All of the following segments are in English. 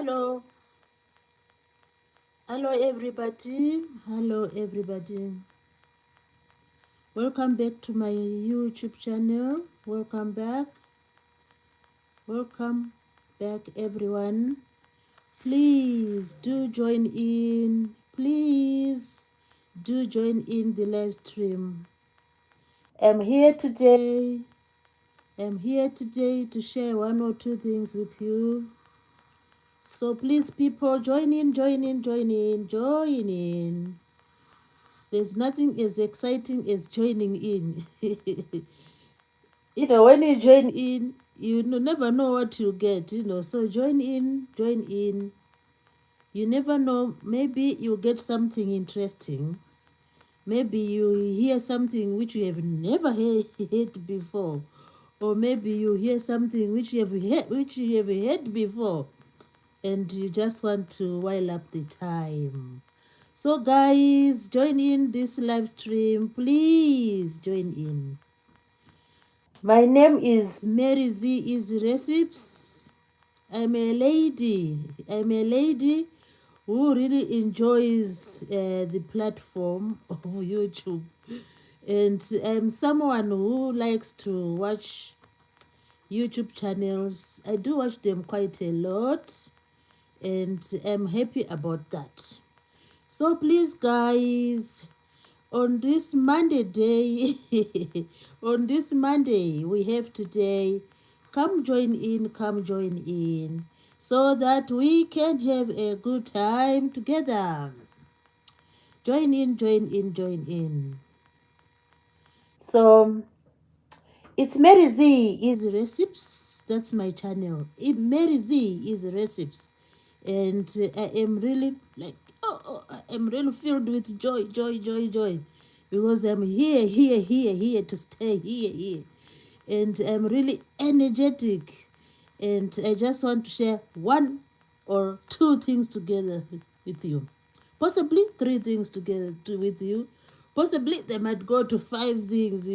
Hello, hello everybody. Hello everybody. Welcome back to my YouTube channel. Welcome back. Welcome back everyone. Please do join in. Please do join in the live stream. I'm here today. I'm here today to share one or two things with you. So please people join in, join in, join in, join in. There's nothing as exciting as joining in. When you join in, you never know what you get, So join in, join in. You never know, maybe you get something interesting. Maybe you hear something which you have never heard before. Or maybe you hear something which you have heard before. And you just want to while up the time. So guys, join in this live stream. Please join in. My name is Mary Z Easy Recipes. I'm a lady. I'm a lady who really enjoys the platform of YouTube. And I'm someone who likes to watch YouTube channels. I do watch them quite a lot. And I'm happy about that. So please guys, on this Monday day, on this Monday we have today, come join in, so that we can have a good time together. Join in, join in, join in. So it's Mary Z Easy Recipes. That's my channel. Mary Z Easy Recipes. And I am really like, I'm really filled with joy, joy, joy, joy. Because I'm here to stay, here. And I'm really energetic. And I just want to share one or two things together with you. Possibly three things together with you. Possibly they might go to five things,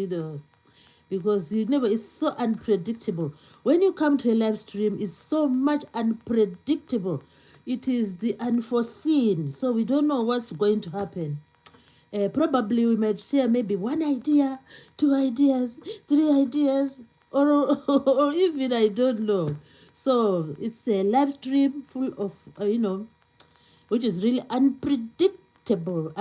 because it's so unpredictable. When you come to a live stream, it's so much unpredictable. It is the unforeseen, so we don't know what's going to happen. Probably we might share maybe one idea, two ideas, three ideas, or or even I don't know. So it's a live stream full of which is really unpredictable,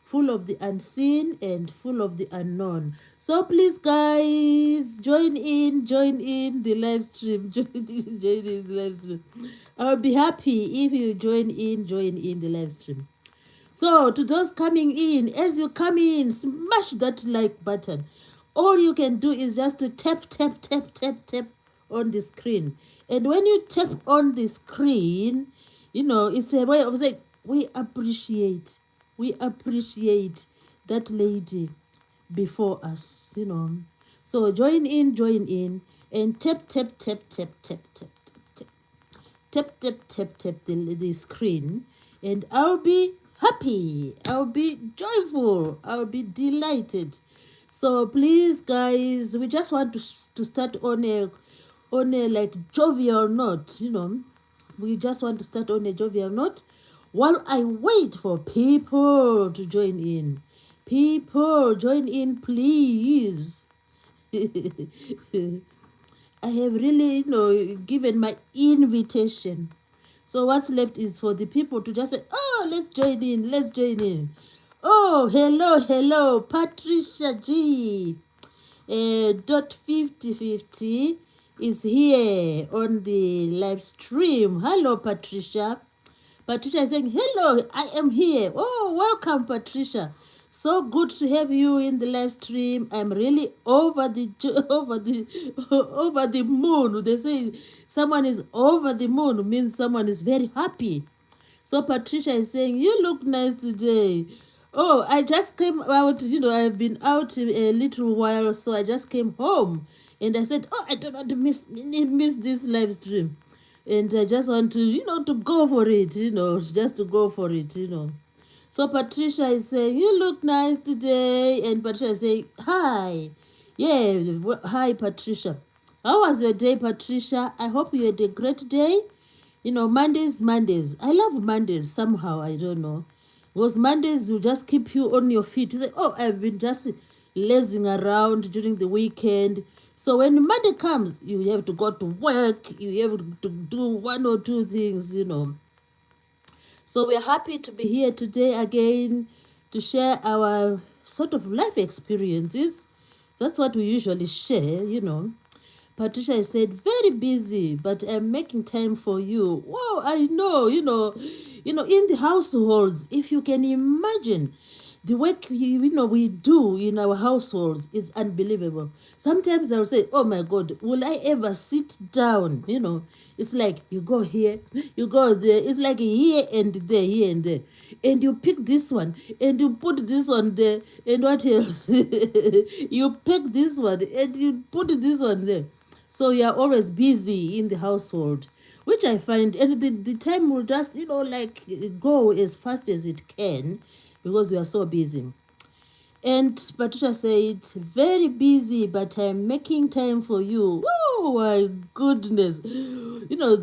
full of the unseen and full of the unknown. So please guys, join in the live stream. Join in the live stream. I'll be happy if you join in the live stream. So to those coming in, as you come in, smash that like button. All you can do is just to tap on the screen. And when you tap on the screen, it's a way of saying we appreciate that lady before us, So join in, and tap the screen, and I'll be happy, I'll be joyful, I'll be delighted. So please guys, we just want to start on a like jovial note, we just want to start on a jovial note while I wait for people to join in. People, join in, please. I have really, given my invitation. So what's left is for the people to just say, oh, let's join in. Oh, hello, Patricia G. Dot 5050 is here on the live stream. Hello, Patricia. Patricia is saying, hello, I am here. Oh, welcome, Patricia. So good to have you in the live stream. I'm really over the over the moon. They say someone is over the moon means someone is very happy. So Patricia is saying, you look nice today. Oh, I just came out, I've been out a little while, so I just came home. And I said, oh, I don't want to miss this live stream. And I just want to, to go for it, just to go for it, So Patricia is saying, you look nice today. And Patricia is saying, hi. Yeah, hi, Patricia. How was your day, Patricia? I hope you had a great day. Mondays. I love Mondays somehow. I don't know. Because Mondays will just keep you on your feet. You say, oh, I've been just lazing around during the weekend. So when Monday comes, you have to go to work. You have to do one or two things. So we're happy to be here today again to share our sort of life experiences. That's what we usually share. Patricia said, very busy, but I'm making time for you. Wow, I know, in the households, if you can imagine the work we do in our households is unbelievable. Sometimes I'll say, oh my God, will I ever sit down? It's like you go here, you go there. It's like here and there, here and there. And you pick this one and you put this one there. And what else? You pick this one and you put this one there. So you are always busy in the household, which I find, and the time will just, like go as fast as it can because we are so busy. And Patricia said, very busy, but I'm making time for you. Oh my goodness.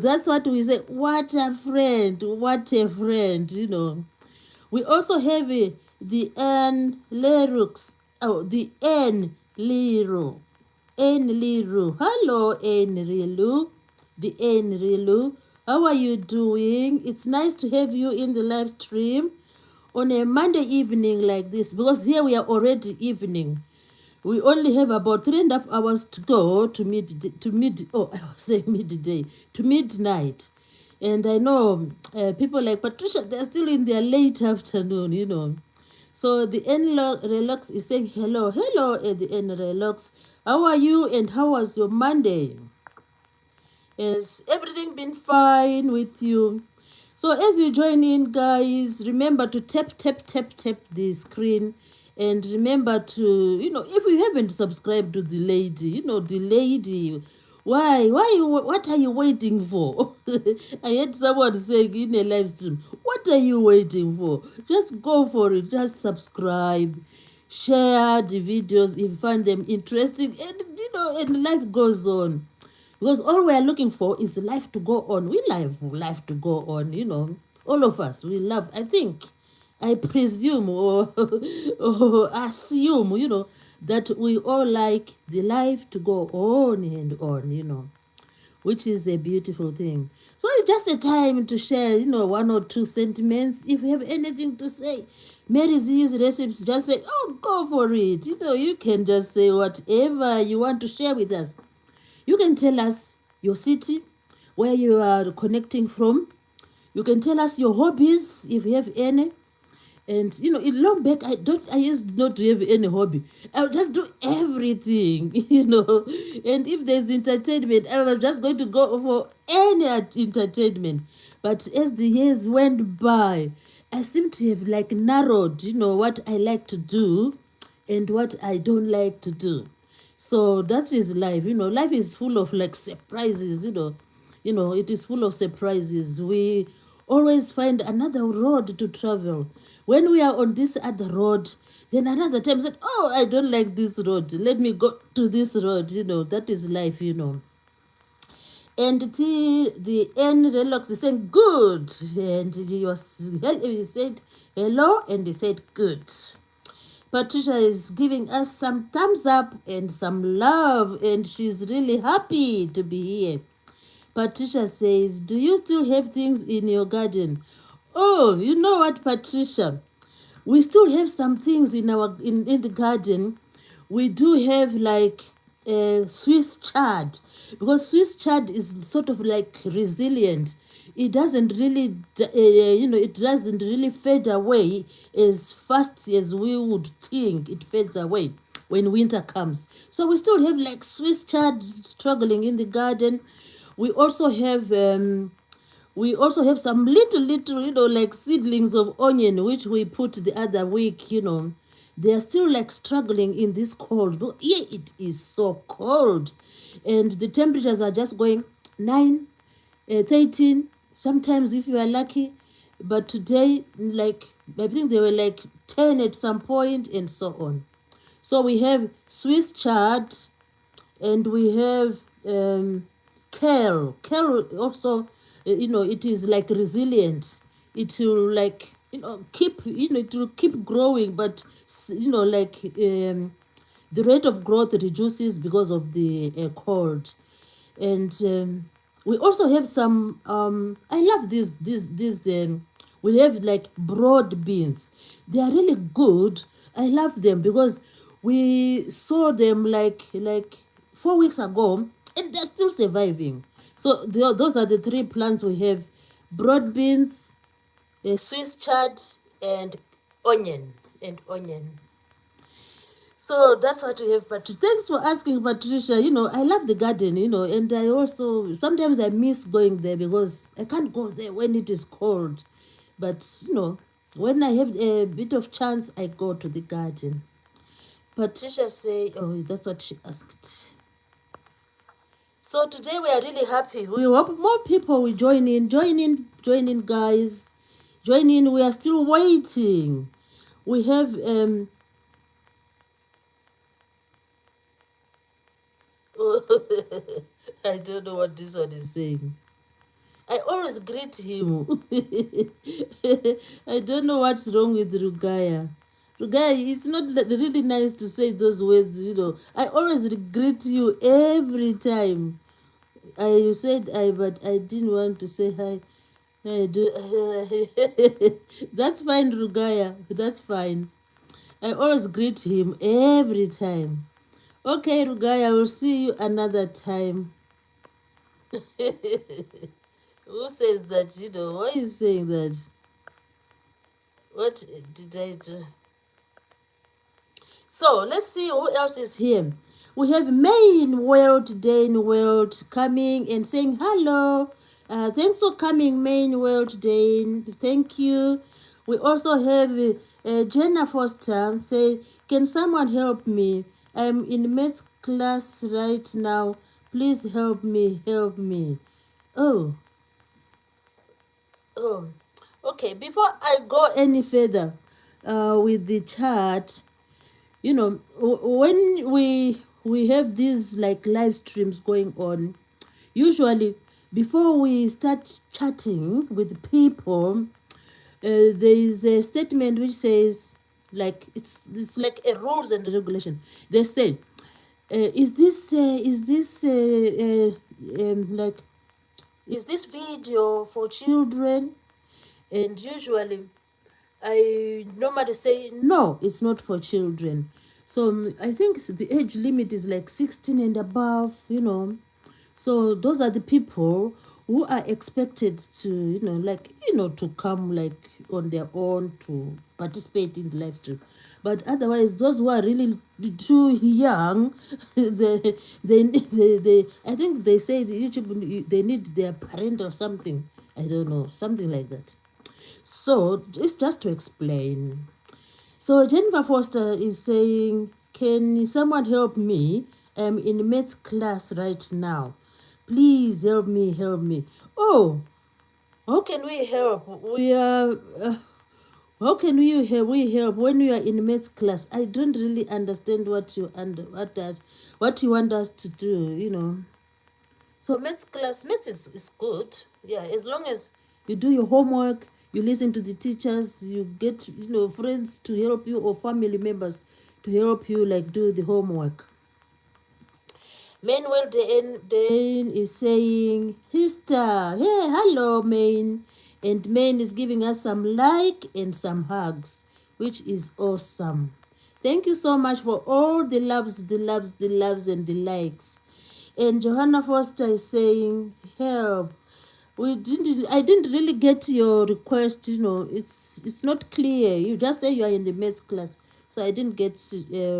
That's what we say. What a friend. What a friend. We also have the N lyrics. Oh, the N Liru. N Liru. Hello, N Rilu. The N Rilu. How are you doing? It's nice to have you in the live stream on a Monday evening like this, because here we are already evening. We only have about 3.5 hours to go to I was saying midday, to midnight. And I know people like Patricia, they're still in their late afternoon. So the N Relax is saying hello, at the N Relax. How are you and how was your Monday? Has everything been fine with you? So as you join in, guys, remember to tap the screen, and remember to, if you haven't subscribed to the lady, what are you waiting for? I heard someone saying in a live stream, what are you waiting for? Just go for it. Just subscribe, share the videos if you find them interesting, and life goes on. Because all we are looking for is life to go on. We love life to go on. All of us, we love, I presume or assume, that we all like the life to go on and on, which is a beautiful thing. So it's just a time to share, one or two sentiments. If you have anything to say, Mary's Easy Recipes, just say, oh, go for it. You can just say whatever you want to share with us. You can tell us your city, where you are connecting from. You can tell us your hobbies, if you have any. And in long back, I used not to have any hobby. I'll just do everything. And if there's entertainment, I was just going to go for any entertainment. But as the years went by, I seem to have like narrowed, what I like to do and what I don't like to do. So that is life. Life is full of like surprises. It is full of surprises. We always find another road to travel. When we are on this other road, then another time said, oh, I don't like this road. Let me go to this road. That is life. And the end relax is saying good. And he said hello, and he said good. Patricia is giving us some thumbs up and some love, and she's really happy to be here. Patricia says, do you still have things in your garden? Oh, you know what, Patricia? We still have some things in the garden. We do have like Swiss chard, because Swiss chard is sort of like resilient. It doesn't really it doesn't really fade away as fast as we would think it fades away when winter comes. So we still have like Swiss chard struggling in the garden. We also have some little like seedlings of onion, which we put the other week. They are still like struggling in this cold. But yeah, it is so cold. And the temperatures are just going 9, 13, sometimes if you are lucky. But today, like, I think they were like 10 at some point and so on. So we have Swiss chard, and we have kale. Kale also it is like resilient. It will like, keep, it will keep growing, but like, the rate of growth reduces because of the cold. And we also have some, I love these we have like broad beans. They are really good. I love them because we saw them like 4 weeks ago, and they're still surviving. So those are the three plants we have: broad beans, Swiss chard, and onion. So that's what we have. But thanks for asking, Patricia. I love the garden, and I also sometimes I miss going there because I can't go there when it is cold. But when I have a bit of chance, I go to the garden. Patricia say, oh, that's what she asked. So today we are really happy. We hope more people will join in, guys. Join in. We are still waiting. We have I don't know what this one is saying. I always greet him. I don't know what's wrong with Rugaya. Rugaya, it's not really nice to say those words, I always greet you every time. I said but I didn't want to say hi. I do. That's fine, Rugaya. That's fine. I always greet him every time. Okay, Rugaya, I will see you another time. Who says that? Why are you saying that? What did I do? So let's see who else is here. We have Main World, Dane World coming and saying hello. Thanks for coming, Main World, Dane. Thank you. We also have Jenna Foster say, can someone help me? I'm in math class right now. Please help me. Oh, okay. Before I go any further with the chat, when we have these like live streams going on, usually before we start chatting with people, there is a statement which says, like, it's like a rules and regulation. They say, is this like, is this video for children? And usually I normally say, no, it's not for children. So I think the age limit is like 16 and above. So those are the people who are expected to, to come like on their own to participate in the live stream. But otherwise, those who are really too young, I think they say the YouTube, they need their parent or something. I don't know, something like that. So it's just to explain. So Jennifer Foster is saying, can someone help me? I'm in math class right now. Please help me. Oh, how can we help? We are. How can we help when you are in math class? I don't really understand what you want us to do. So maths is good. Yeah, as long as you do your homework, you listen to the teachers, you get friends to help you or family members to help you like do the homework. Manuel Dane is saying, Sister, hey, hello, Main. And Main is giving us some like and some hugs, which is awesome. Thank you so much for all the loves, and the likes. And Johanna Foster is saying, help. I didn't really get your request, it's not clear. You just say you are in the maths class. So I didn't get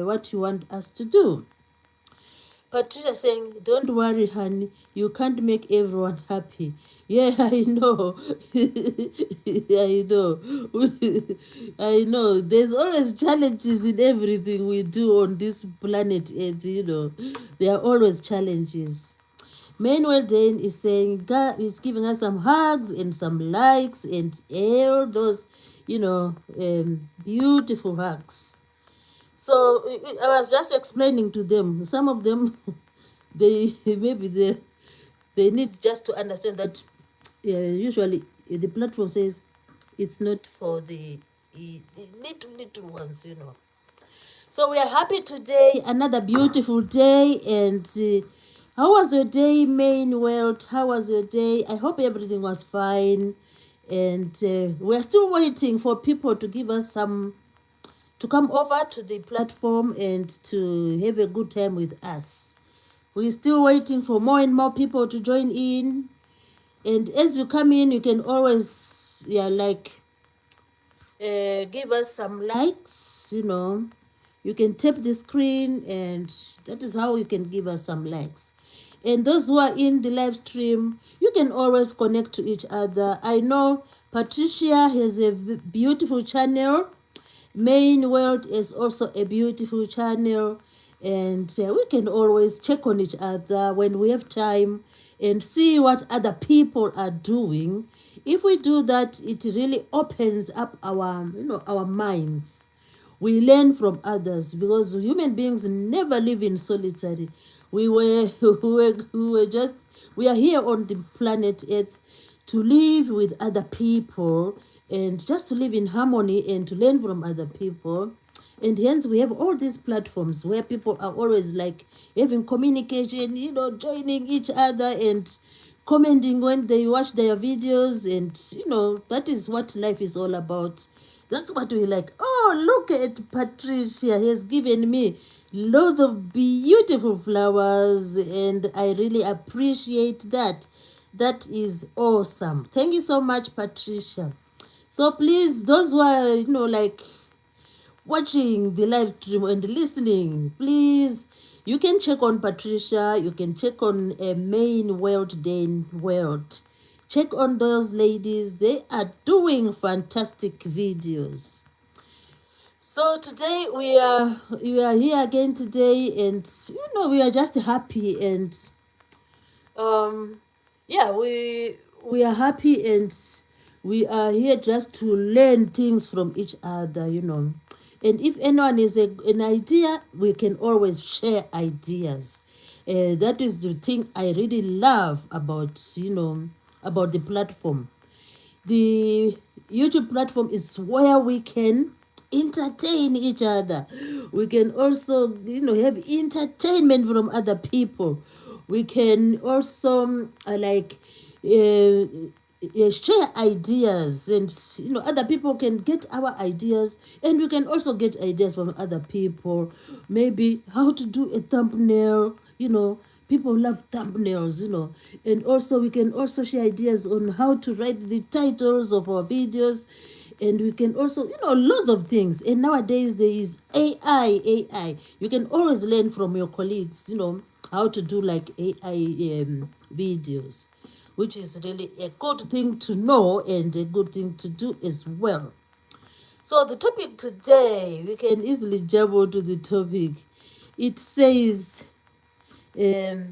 what you want us to do. Patricia saying, don't worry, honey, you can't make everyone happy. Yeah, I know. I know. I know. There's always challenges in everything we do on this planet Earth. There are always challenges. Manuel Dane is saying, God is giving us some hugs and some likes and all those, beautiful hugs. So I was just explaining to them. Some of them, they maybe they need just to understand that usually the platform says it's not for the little ones, So we are happy today, another beautiful day. And how was your day, main world? How was your day? I hope everything was fine. And we're still waiting for people to give us to come over to the platform and to have a good time with us. We're still waiting for more and more people to join in. And as you come in, you can always, give us some likes, You can tap the screen, and that is how you can give us some likes. And those who are in the live stream, you can always connect to each other. I know Patricia has a beautiful channel. Main World is also a beautiful channel, and we can always check on each other when we have time and see what other people are doing. If we do that, it really opens up our minds. We learn from others because human beings never live in solitary. We were, we are here on the planet Earth to live with other people and just to live in harmony and to learn from other people. And hence we have all these platforms where people are always like having communication, joining each other and commenting when they watch their videos. And that is what life is all about. That's what we like. Oh, look at Patricia. He has given me loads of beautiful flowers, and I really appreciate that. That is awesome. Thank you so much, Patricia. So please, those who are, watching the live stream and listening, please, you can check on Patricia. You can check on Main World, Dane World. Check on those ladies. They are doing fantastic videos. So today we are here again today, and we are just happy. And yeah, we are happy, and we are here just to learn things from each other, And if anyone is an idea, we can always share ideas. That is the thing I really love about about the platform. The YouTube platform is where we can entertain each other. We can also, have entertainment from other people. We can also share ideas, and other people can get our ideas, and we can also get ideas from other people. Maybe how to do a thumbnail. People love thumbnails, and also we can also share ideas on how to write the titles of our videos. And we can also, lots of things. And nowadays there is AI. You can always learn from your colleagues, how to do like AI videos, which is really a good thing to know and a good thing to do as well. So the topic today, we can easily jump onto the topic. It says a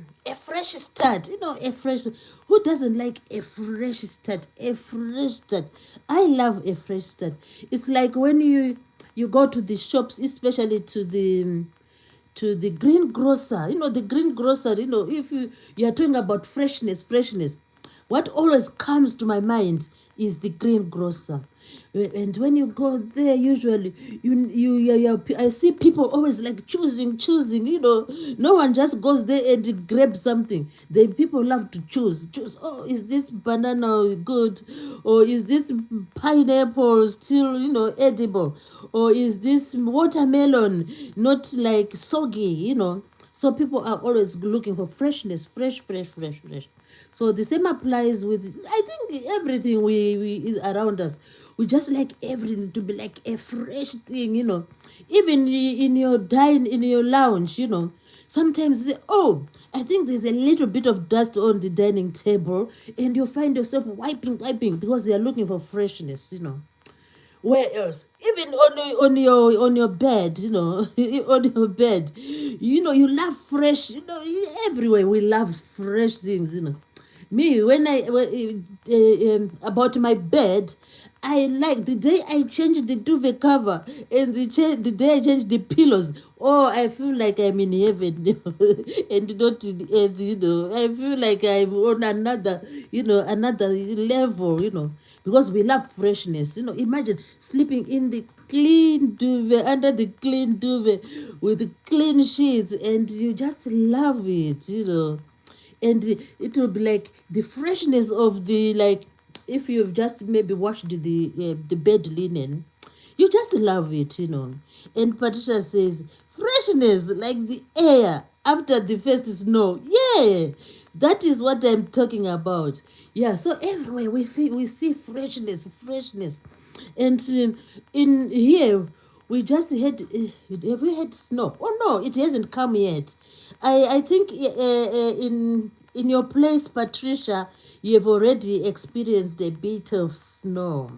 fresh start. A fresh. Who doesn't like a fresh start? A fresh start. I love a fresh start. It's like when you go to the shops, especially to the greengrocer. The greengrocer. If you are talking about freshness, what always comes to my mind is the greengrocer. And when you go there, usually I see people always like choosing. No one just goes there and grabs something. The people love to choose. Oh, is this banana good, or is this pineapple still edible, or is this watermelon not like soggy? So people are always looking for freshness, fresh. So the same applies with, I think, everything we is around us. We just like everything to be like a fresh thing, Even in your lounge, sometimes you say, oh, I think there's a little bit of dust on the dining table, and you find yourself wiping because you're looking for freshness, Where else? Even on your bed, on your bed, you love fresh, everywhere we love fresh things, Me, when about my bed, I like the day I changed the duvet cover and the day I changed the pillows. Oh, I feel like I'm in heaven and not in earth. I feel like I'm on another level. Because we love freshness. Imagine sleeping in the clean duvet under the clean duvet with clean sheets, and you just love it. And it will be like the freshness of the, like, if you've just maybe washed the bed linen, you just love it. And Patricia says freshness like the air after the first snow. Yeah, that is what I'm talking about. Yeah, so everywhere we see freshness. And in here we just had, have we had snow? Oh no, it hasn't come yet. I think in your place, Patricia, you have already experienced a bit of snow.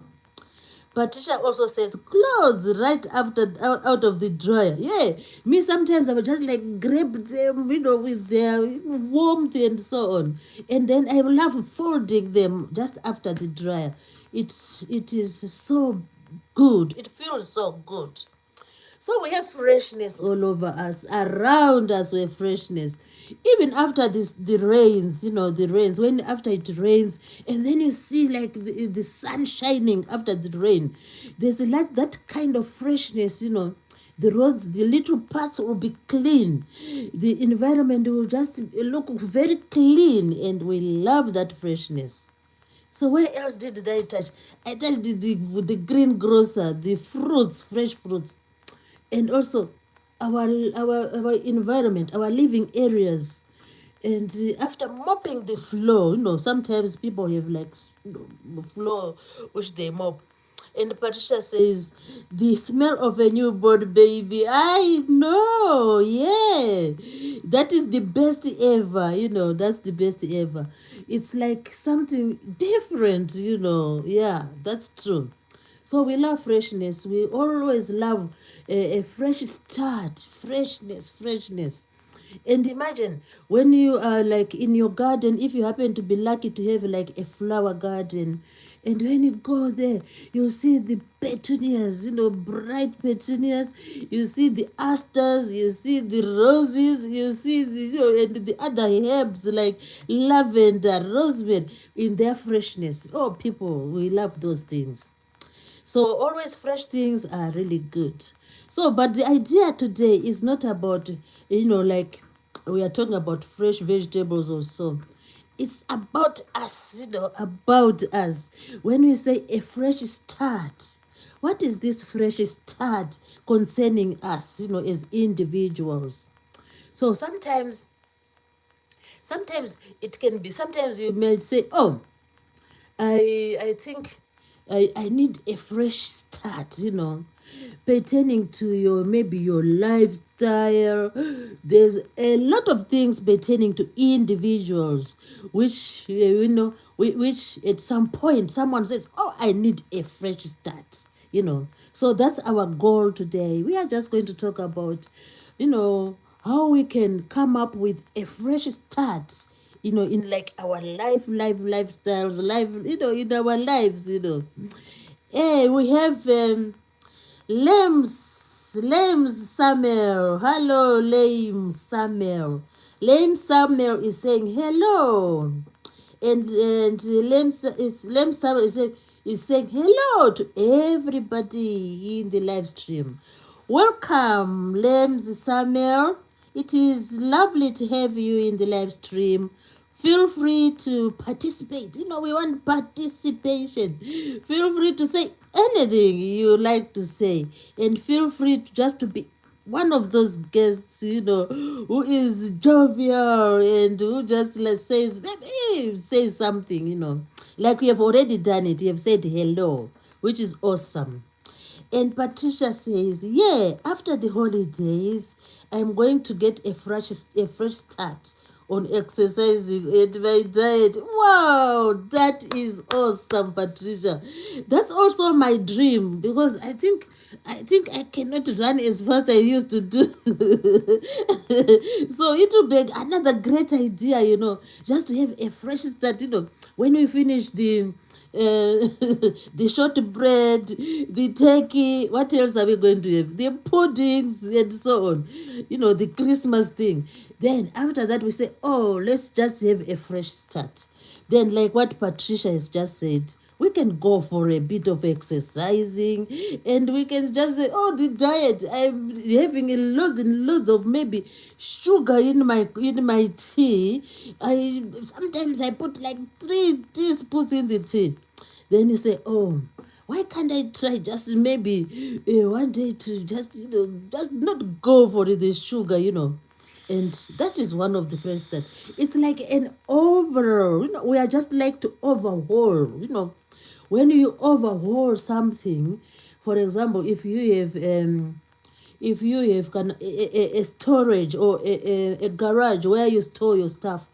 Patricia also says clothes right after out of the dryer. Yeah, me sometimes I would just like grab them, with their warmth and so on, and then I love folding them just after the dryer. It is so good. It feels so good. So we have freshness all over us, around us we have freshness. Even after the rains, the rains, when after it rains, and then you see like the sun shining after the rain, there's that kind of freshness. The roads, the little paths will be clean. The environment will just look very clean, and we love that freshness. So where else did I touch? I touched the greengrocer, the fruits, fresh fruits, and also our environment, our living areas. And after mopping the floor, sometimes people have like floor which they mop. And Patricia says, the smell of a newborn baby. I know, yeah. That is the best ever, that's the best ever. It's like something different. Yeah, that's true. So we love freshness. We always love a fresh start, freshness. And imagine when you are like in your garden, if you happen to be lucky to have like a flower garden, and when you go there, you see the petunias, bright petunias, you see the asters, you see the roses, you see and the other herbs like lavender, rosemary in their freshness. Oh, people, we love those things. So always fresh things are really good. So, but the idea today is not about, like we are talking about fresh vegetables also. It's about us, about us. When we say a fresh start, what is this fresh start concerning us, as individuals? So sometimes it can be, sometimes you may say, oh, I think I need a fresh start, pertaining to your maybe your lifestyle. There's a lot of things pertaining to individuals, which which at some point someone says, "Oh, I need a fresh start." So that's our goal today. We are just going to talk about, how we can come up with a fresh start, in like our lifestyles, in our lives. Hey, we have Lems Samuel. Hello, Lame Samuel. Lame Samuel is saying hello. And Lem Samuel is saying hello to everybody in the live stream. Welcome, Lem Samuel. It is lovely to have you in the live stream. Feel free to participate. We want participation. Feel free to say anything you like to say, and feel free to be one of those guests, who is jovial and who just says, maybe say something, like we have already done it. You have said hello, which is awesome. And Patricia says, yeah, after the holidays, I'm going to get a fresh start on exercising and my diet. Wow, that is awesome, Patricia. That's also my dream because I think I cannot run as fast as I used to do. So it will be another great idea, just to have a fresh start, when we finish the the shortbread, the turkey. What else are we going to have? The puddings and so on. The Christmas thing. Then after that, we say, oh, let's just have a fresh start. Then, like what Patricia has just said, we can go for a bit of exercising and we can just say, oh, the diet, I'm having a loads and loads of maybe sugar in my tea. I sometimes I put like 3 teaspoons in the tea. Then you say, oh, why can't I try just maybe one day to just not go for the sugar. And that is one of the first that it's like an overall, we are just like to overhaul. When you overhaul something, for example, if you have a storage or a garage where you store your stuff,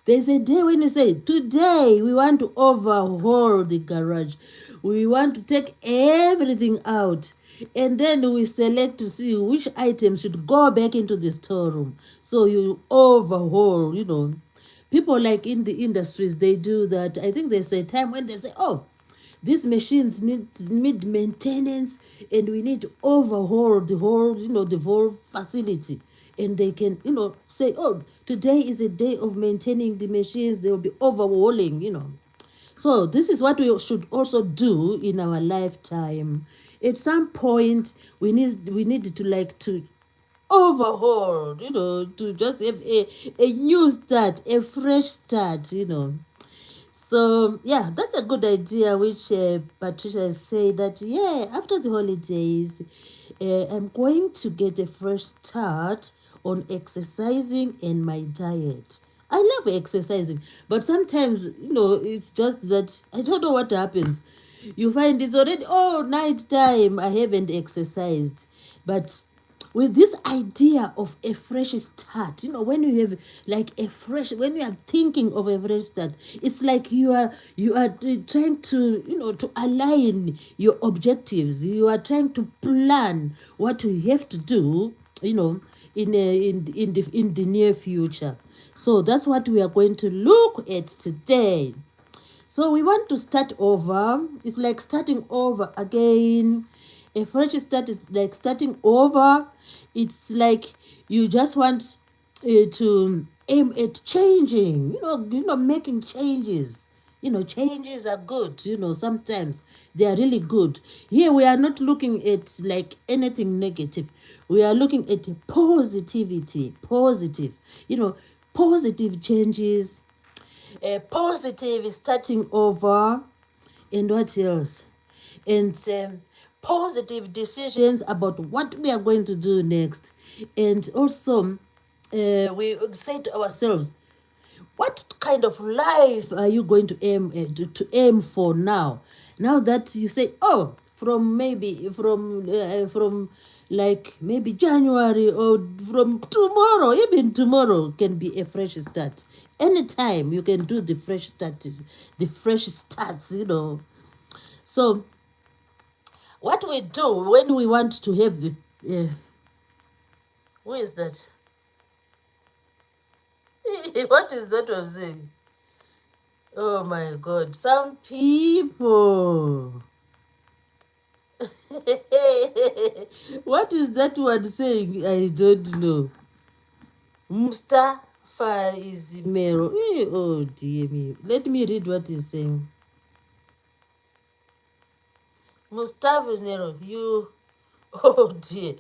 there's a day when you say, today we want to overhaul the garage. We want to take everything out. And then we select to see which items should go back into the storeroom. So you overhaul. People like in the industries, they do that. I think there's a time when they say, oh, these machines need maintenance and we need to overhaul the whole facility. And they can, say, oh, today is a day of maintaining the machines. They will be overhauling. So this is what we should also do in our lifetime. At some point, we need to overhaul, to just have a new start, a fresh start. So yeah, that's a good idea, which Patricia has said that yeah, after the holidays, I'm going to get a fresh start on exercising and my diet. I love exercising, but sometimes it's just that I don't know what happens. You find it's already night time. I haven't exercised, but with this idea of a fresh start, when you have like when you are thinking of a fresh start, it's like you are trying to align your objectives. You are trying to plan what you have to do, in the near future. So that's what we are going to look at today. So we want to start over. It's like starting over again. A fresh start is like starting over. It's like you just want to aim at changing, making changes. Changes are good, sometimes they are really good. Here we are not looking at like anything negative. We are looking at positivity, positive changes, positive starting over, and what else? And positive decisions about what we are going to do next. And also, we say to ourselves, what kind of life are you going to aim for now? Now that you say, oh, from like maybe January or from tomorrow, even tomorrow can be a fresh start. Anytime you can do the fresh starts. So what we do when we want to have the who is that? What is that one saying? Oh my God, some people. What is that one saying? I don't know. Mustafa is Mero. Oh dear me. Let me read what he's saying. Mustafa is Nero. You. Oh dear.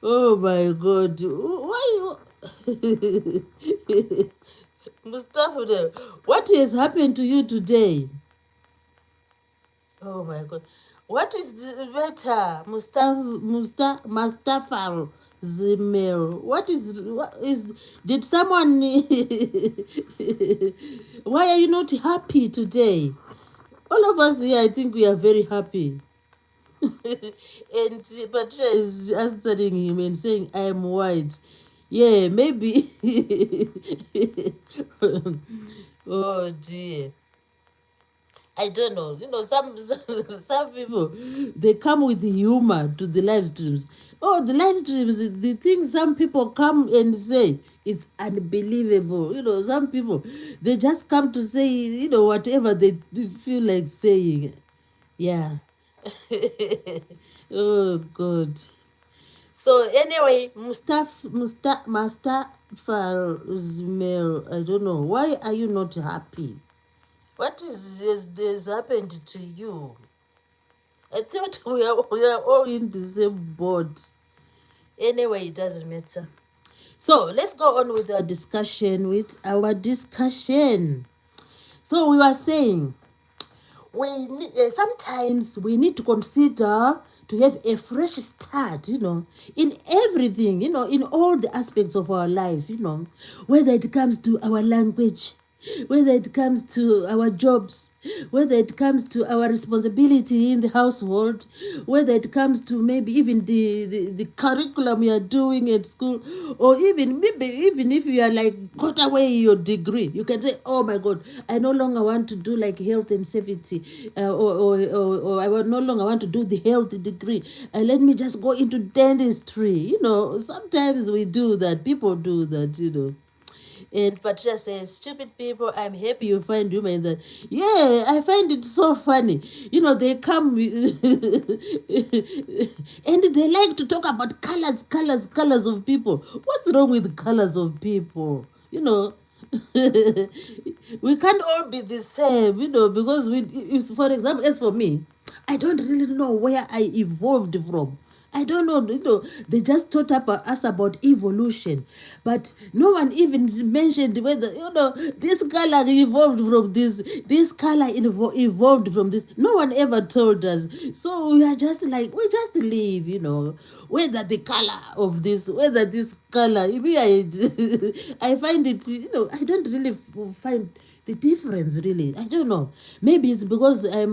Oh my God. Why you? Mustafa Nero. What has happened to you today? Oh my God. What is the better? Mustafa Zimel. What is did someone why are you not happy today? All of us here, I think we are very happy. And Patricia is answering him and saying, I am white. Yeah, maybe. Oh dear. I don't know. Some people, they come with humor to the live streams. Oh, the live streams, the things some people come and say, it's unbelievable. Some people, they just come to say, whatever they feel like saying. Yeah. Oh God. So anyway, Mustafa Zmel, I don't know. Why are you not happy? What has happened to you? I thought we are all in the same boat. Anyway, it doesn't matter. So let's go on with our discussion. So we were saying sometimes we need to consider to have a fresh start, in everything, in all the aspects of our life, whether it comes to our language, whether it comes to our jobs, whether it comes to our responsibility in the household, whether it comes to maybe even the curriculum you are doing at school, or maybe even if you are like got away your degree, you can say, oh my God, I no longer want to do like health and safety, or I no longer want to do the health degree, let me just go into dentistry. Sometimes we do that, people do that. And Patricia says, stupid people, I'm happy you find humor in that. Yeah, I find it so funny. They come and they like to talk about colors of people. What's wrong with colors of people? We can't all be the same, because for example, as for me, I don't really know where I evolved from. I don't know, they just taught us about evolution, but no one even mentioned whether, this color evolved from this color evolved from this. No one ever told us. So we are just like, we just live, whether the color of this, whether this color, I find it, I don't really find the difference really. I don't know, maybe it's because I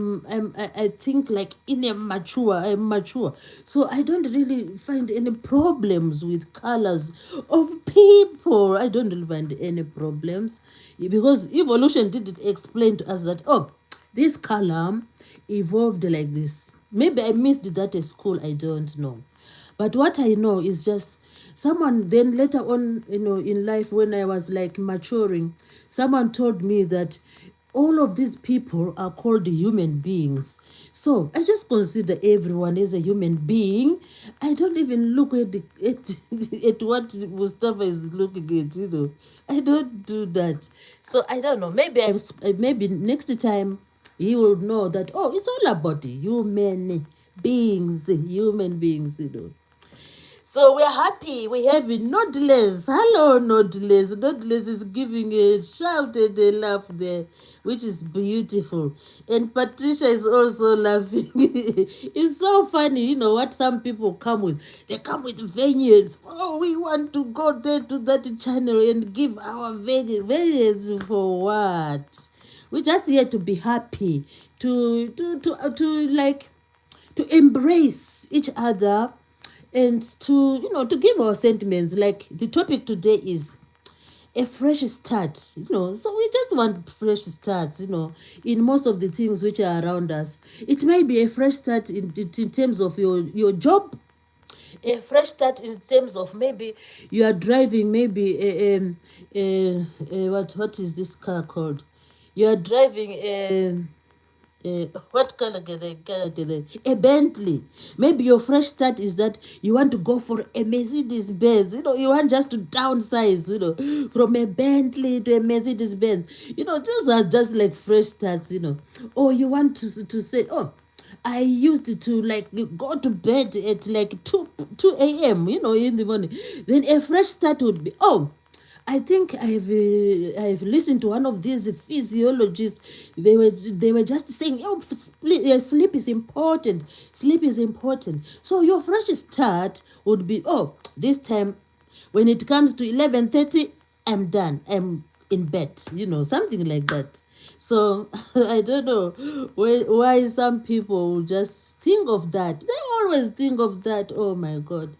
think like I'm mature, so I don't really find any problems with colors of people. I don't really find any problems, because evolution didn't explain to us that, oh, this color evolved like this. Maybe I missed that at school, I don't know. But what I know is just someone then later on, in life, when I was like maturing, someone told me that all of these people are called human beings. So I just consider everyone as a human being. I don't even look at what Mustafa is looking at. I don't do that. So I don't know. Maybe next time he will know that, oh, it's all about human beings. So we're happy. We have it. Nodeless. Hello, Nodeless. Nodeless is giving a shout and a laugh there, which is beautiful. And Patricia is also laughing. It's so funny, what some people come with. They come with vengeance. Oh, we want to go there to that channel and give our vengeance for what? We're just here to be happy, to embrace each other, and to give our sentiments. Like the topic today is a fresh start, so we just want fresh starts, in most of the things which are around us. It may be a fresh start in terms of your job, a fresh start in terms of maybe you are driving, maybe what is this car called? You are driving what color can a Bentley. Maybe your fresh start is that you want to go for a Mercedes Benz. You want just to downsize, from a Bentley to a Mercedes Benz. Those are just like fresh starts. Or you want to say, oh, I used to like go to bed at like 2 a.m. In the morning. Then a fresh start would be, oh, I think I've listened to one of these physiologists. They were just saying, oh, sleep is important. Sleep is important. So your fresh start would be, oh, this time when it comes to 11:30, I'm done. I'm in bed. Something like that. So I don't know why some people just think of that. They always think of that. Oh my God.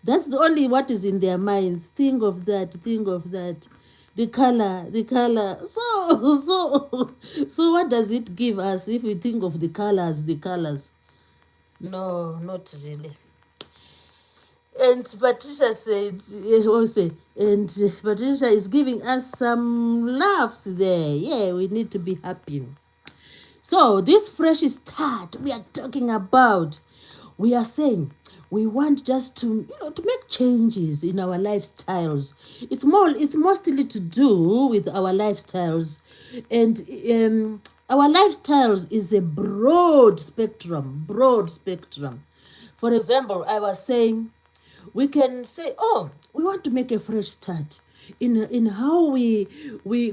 That's the only what is in their minds. Think of that, think of that. The color, the color. So what does it give us if we think of the colors, the colors? No, not really. And Patricia said, also, and Patricia is giving us some laughs there. Yeah, we need to be happy. So, this fresh start we are talking about, we are saying we want just to, to make changes in our lifestyles. It's mostly to do with our lifestyles. And our lifestyles is a broad spectrum, broad spectrum. For example, I was saying we can say, oh, we want to make a fresh start in how we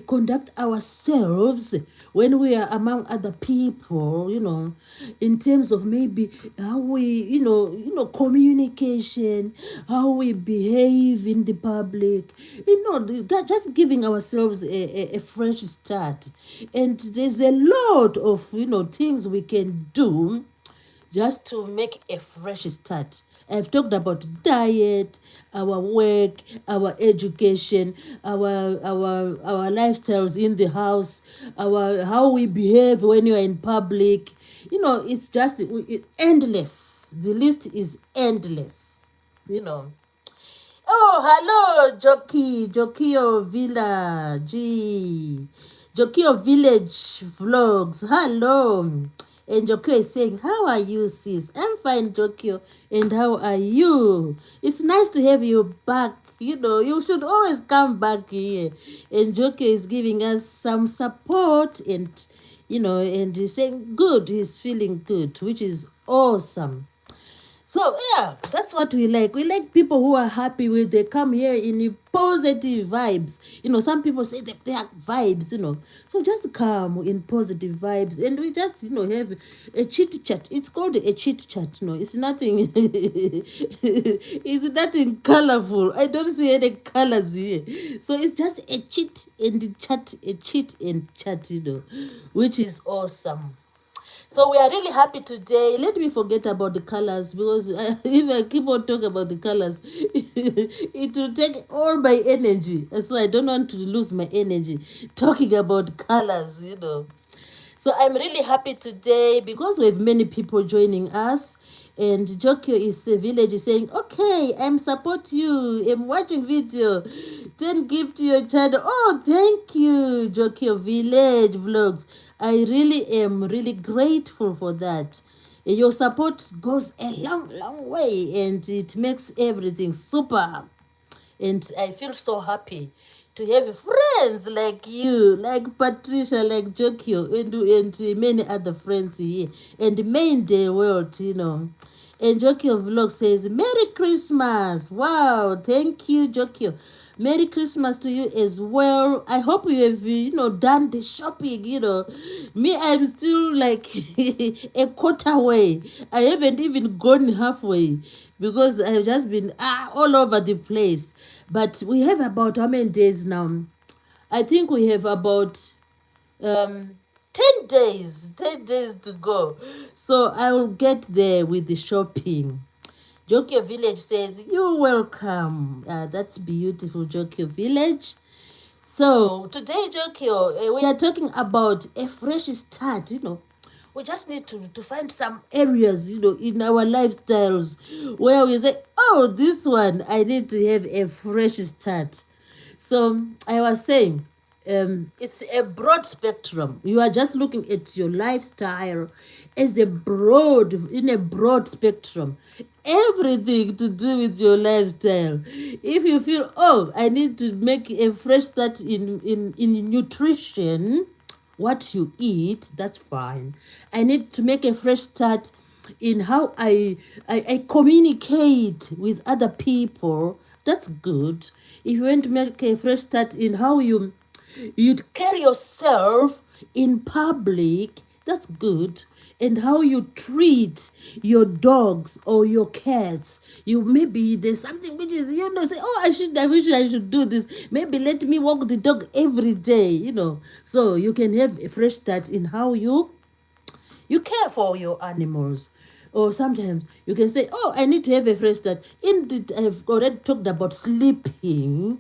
conduct ourselves when we are among other people, in terms of maybe how we, communication, how we behave in the public, just giving ourselves a fresh start. And there's a lot of, things we can do just to make a fresh start. I've talked about diet, our work, our education, our lifestyles in the house, our how we behave when you are in public. It's just endless. The list is endless. Oh, hello, Jokio Villa, Jokio Village Vlogs. Hello. And Jokio is saying, how are you, sis? I'm fine, Jokio. And how are you? It's nice to have you back. You should always come back here. And Jokio is giving us some support and he's saying good. He's feeling good, which is awesome. So yeah, that's what we like. We like people who are happy with they come here in positive vibes. Some people say that they are vibes, So just come in positive vibes and we just, have a chit chat. It's called a chit chat, It's nothing it's nothing colorful. I don't see any colors here. So it's just a chit and chat, a chit and chat, which is awesome. So we are really happy today. Let me forget about the colors because if I keep on talking about the colors, it will take all my energy. So I don't want to lose my energy talking about colors. So I'm really happy today because we have many people joining us. And Jokio is a village is saying, okay, I'm support you. I'm watching video. Then give to your channel. Oh, thank you, Jokio Village Vlogs. I really am really grateful for that. Your support goes a long, long way and it makes everything super. And I feel so happy to have friends like you, like Patricia, like Jokio, and many other friends here, and main the world. And Jokio Vlog says, Merry Christmas. Wow, thank you, Jokio. Merry Christmas to you as well. I hope you have, done the shopping. Me, I'm still like a quarter way. I haven't even gone halfway because I've just been all over the place. But we have about how many days now? I think we have about 10 days, 10 days to go. So I will get there with the shopping. Jokio Village says, you're welcome. That's beautiful, Jokio Village. So today, Jokio, we are talking about a fresh start. We just need to find some areas, in our lifestyles where we say, oh, this one, I need to have a fresh start. So I was saying, it's a broad spectrum. You are just looking at your lifestyle as in a broad spectrum. Everything to do with your lifestyle. If you feel, oh, I need to make a fresh start in nutrition, what you eat, that's fine. I need to make a fresh start in how I communicate with other people. That's good. If you want to make a fresh start in how you'd carry yourself in public, That's good. And how you treat your dogs or your cats. You maybe there's something which is, say, oh, I wish I should do this. Maybe let me walk the dog every day, So you can have a fresh start in how you care for your animals. Or sometimes you can say, oh, I need to have a fresh start. I've already talked about sleeping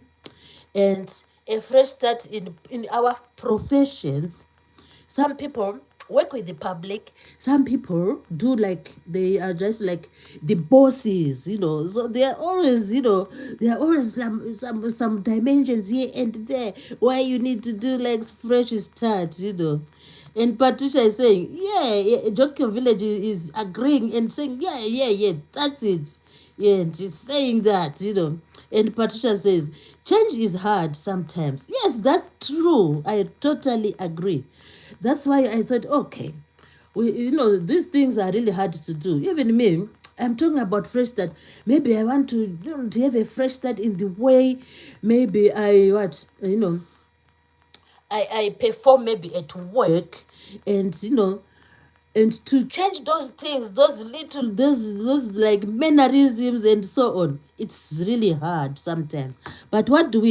and a fresh start in our professions. Some people work with the public. Some people do like they are just like the bosses, So they are always, there are always some dimensions here and there why you need to do like fresh start. And Patricia is saying, yeah, Jokio Village is agreeing and saying, yeah, that's it. Yeah, and she's saying that. And Patricia says, change is hard sometimes. Yes, that's true. I totally agree. That's why I thought, okay, these things are really hard to do. Even me, I'm talking about fresh start. Maybe I want to have a fresh start in the way maybe I perform maybe at work, and and to change those things, those like mannerisms and so on. It's really hard sometimes. But what do?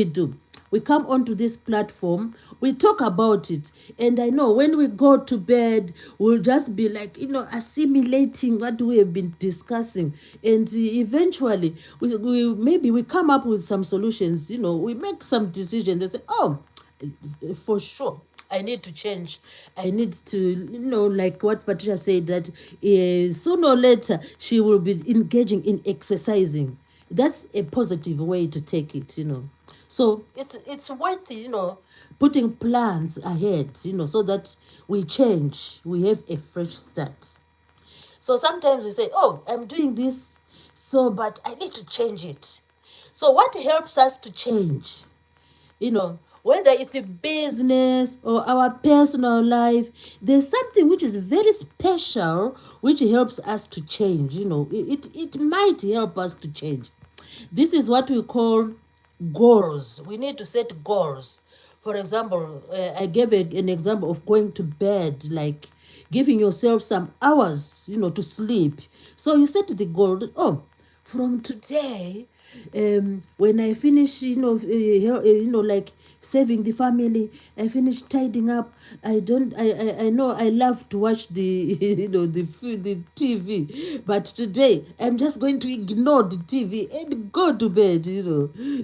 We come onto this platform, we talk about it, and I know when we go to bed, we'll just be like, assimilating what we have been discussing, and eventually we come up with some solutions. We make some decisions and say, oh, for sure I need to change. I need to, like what Patricia said, that sooner or later she will be engaging in exercising. That's a positive way to take it. So it's worth, putting plans ahead, so that we change, we have a fresh start. So sometimes we say, oh, I'm doing this, but I need to change it. So what helps us to change? Whether it's a business or our personal life, there's something which is very special which helps us to change. It might help us to change. This is what we call goals. We need to set goals. For example, I gave an example of going to bed, like giving yourself some hours, to sleep. So you set the goal, oh, from today, when I finish, like saving the family, I finish tidying up. I know I love to watch the, the TV, but today I'm just going to ignore the TV and go to bed.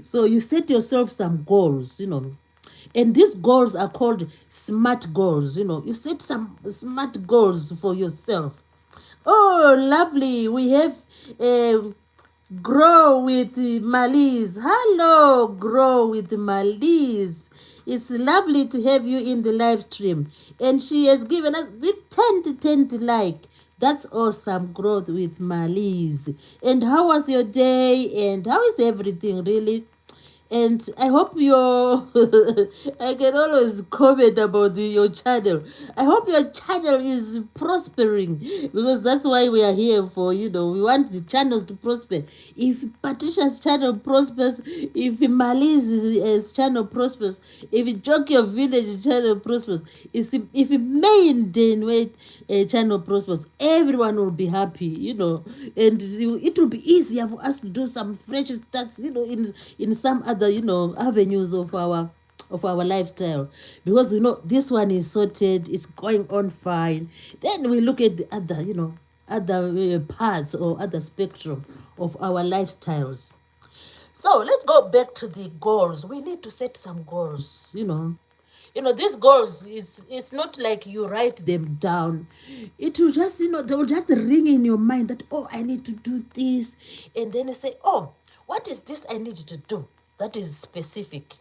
So you set yourself some goals. And these goals are called SMART goals. You set some SMART goals for yourself. Oh, lovely. We have Grow with Malice. Hello, Grow with Malice. It's lovely to have you in the live stream. And she has given us the 10th like. That's awesome, Growth with Malice. And how was your day? And how is everything, really? And I hope your I can always comment about your channel. I hope your channel is prospering, because that's why we are here for. We want the channels to prosper. If Patricia's channel prospers, if Malice's channel prospers, if Jokio Village channel prospers, if Main Denway channel prospers, everyone will be happy. And it will be easier for us to do some fresh starts, in some other, avenues of our lifestyle, because we know this one is sorted, it's going on fine. Then we look at the other, other parts or other spectrum of our lifestyles. So let's go back to the goals. We need to set some goals. These goals it's not like you write them down. It will just, they will just ring in your mind that, oh, I need to do this. And then you say, oh, what is this I need to do that is specific?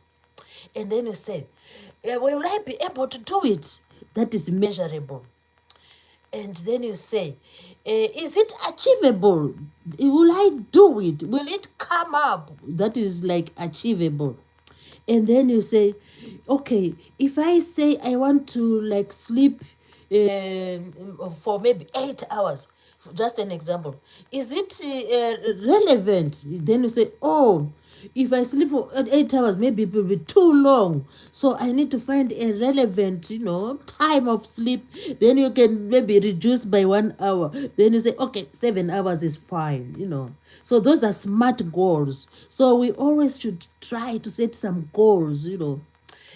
And then you say, will I be able to do it? That is measurable. And then you say, is it achievable? Will I do it? Will it come up? That is like achievable. And then you say, okay, if I say I want to like sleep for maybe 8 hours, just an example, is it relevant? Then you say, oh, If I sleep for 8 hours, maybe it will be too long. So I need to find a relevant, time of sleep. Then you can maybe reduce by 1 hour. Then you say, okay, 7 hours is fine. So those are smart goals. So we always should try to set some goals.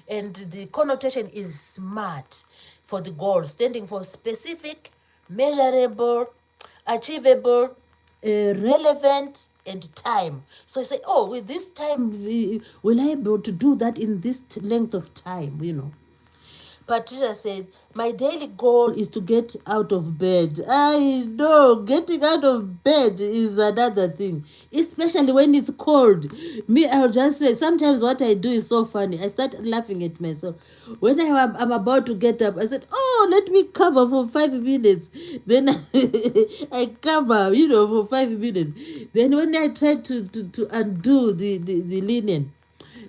And the connotation is smart for the goal, standing for specific, measurable, achievable, relevant, and time. So I say, oh, with this time, will I be able to do that in this length of time? Patricia said, my daily goal is to get out of bed. I know, getting out of bed is another thing, especially when it's cold. Me, I'll just say, sometimes what I do is so funny. I start laughing at myself. When I'm about to get up, I said, oh, let me cover for 5 minutes. Then I cover, for 5 minutes. Then when I try to undo the linen,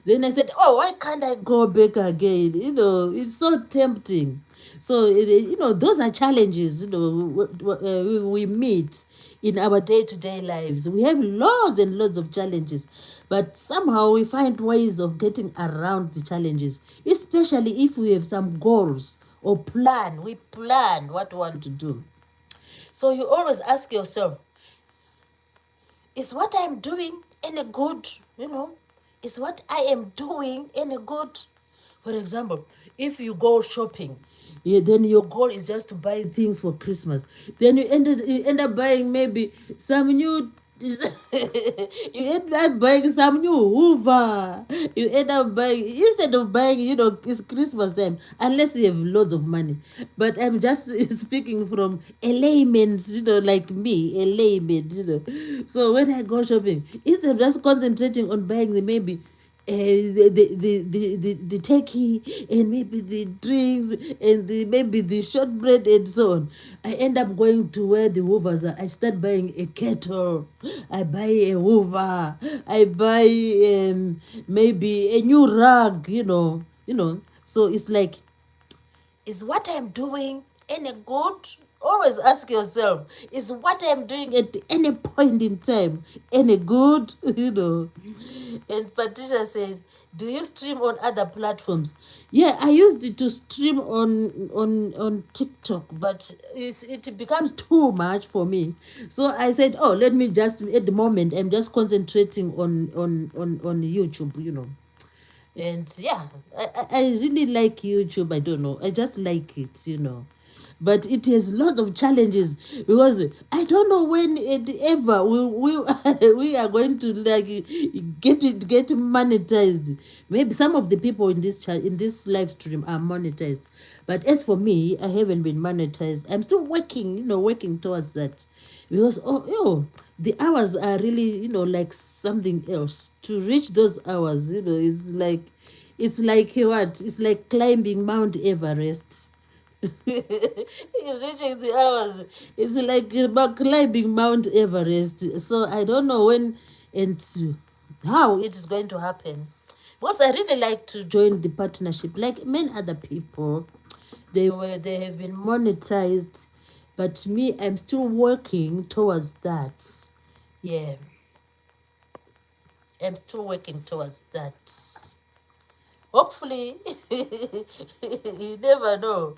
then I said, oh, why can't I go back again? It's so tempting. So, those are challenges, we meet in our day-to-day lives. We have lots and lots of challenges, but somehow we find ways of getting around the challenges, especially if we have some goals or plan. We plan what we want to do. So you always ask yourself, is what I'm doing any good? Is what I am doing any good? For example, if you go shopping, then your goal is just to buy things for Christmas. Then you end up buying maybe some new. You end up buying some new Hoover. You end up buying, instead of buying, it's Christmas time, unless you have loads of money. But I'm just speaking from a layman, like me, a layman. So when I go shopping, instead of just concentrating on buying maybe the turkey and maybe the drinks and maybe the shortbread and so on, I end up going to where the hoovers are. I start buying a kettle, I buy a hoover, I buy maybe a new rug. So it's like, is what I'm doing any good? Always ask yourself, is what I'm doing at any point in time any good? And Patricia says, do you stream on other platforms? Yeah, I used it to stream on TikTok, but it becomes too much for me. So I said, oh, let me just, at the moment, I'm just concentrating on YouTube. And yeah, I really like YouTube. I don't know. I just like it. But it has lots of challenges because I don't know when it ever we are going to like get monetized. Maybe some of the people in this live stream are monetized, but as for me, I haven't been monetized. I'm still working towards that, because the hours are really like something else. To reach those hours, it's like what? It's like climbing Mount Everest. Reaching the hours, it's like about climbing Mount Everest. So I don't know when and how it is going to happen, because I really like to join the partnership like many other people. They have been monetized, but me, I'm still working towards that. Yeah, I'm still working towards that. Hopefully, you never know.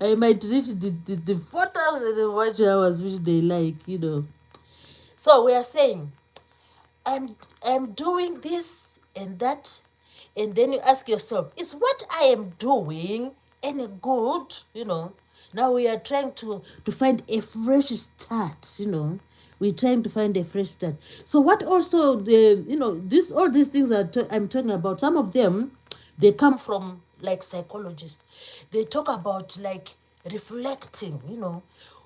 I might reach the 4,000 watch hours which they like. So we are saying, I'm doing this and that, and then you ask yourself, is what I am doing any good? Now we are trying to find a fresh start. We're trying to find a fresh start. So what also all these things I'm talking about, some of them, they come from like psychologists. They talk about like reflecting.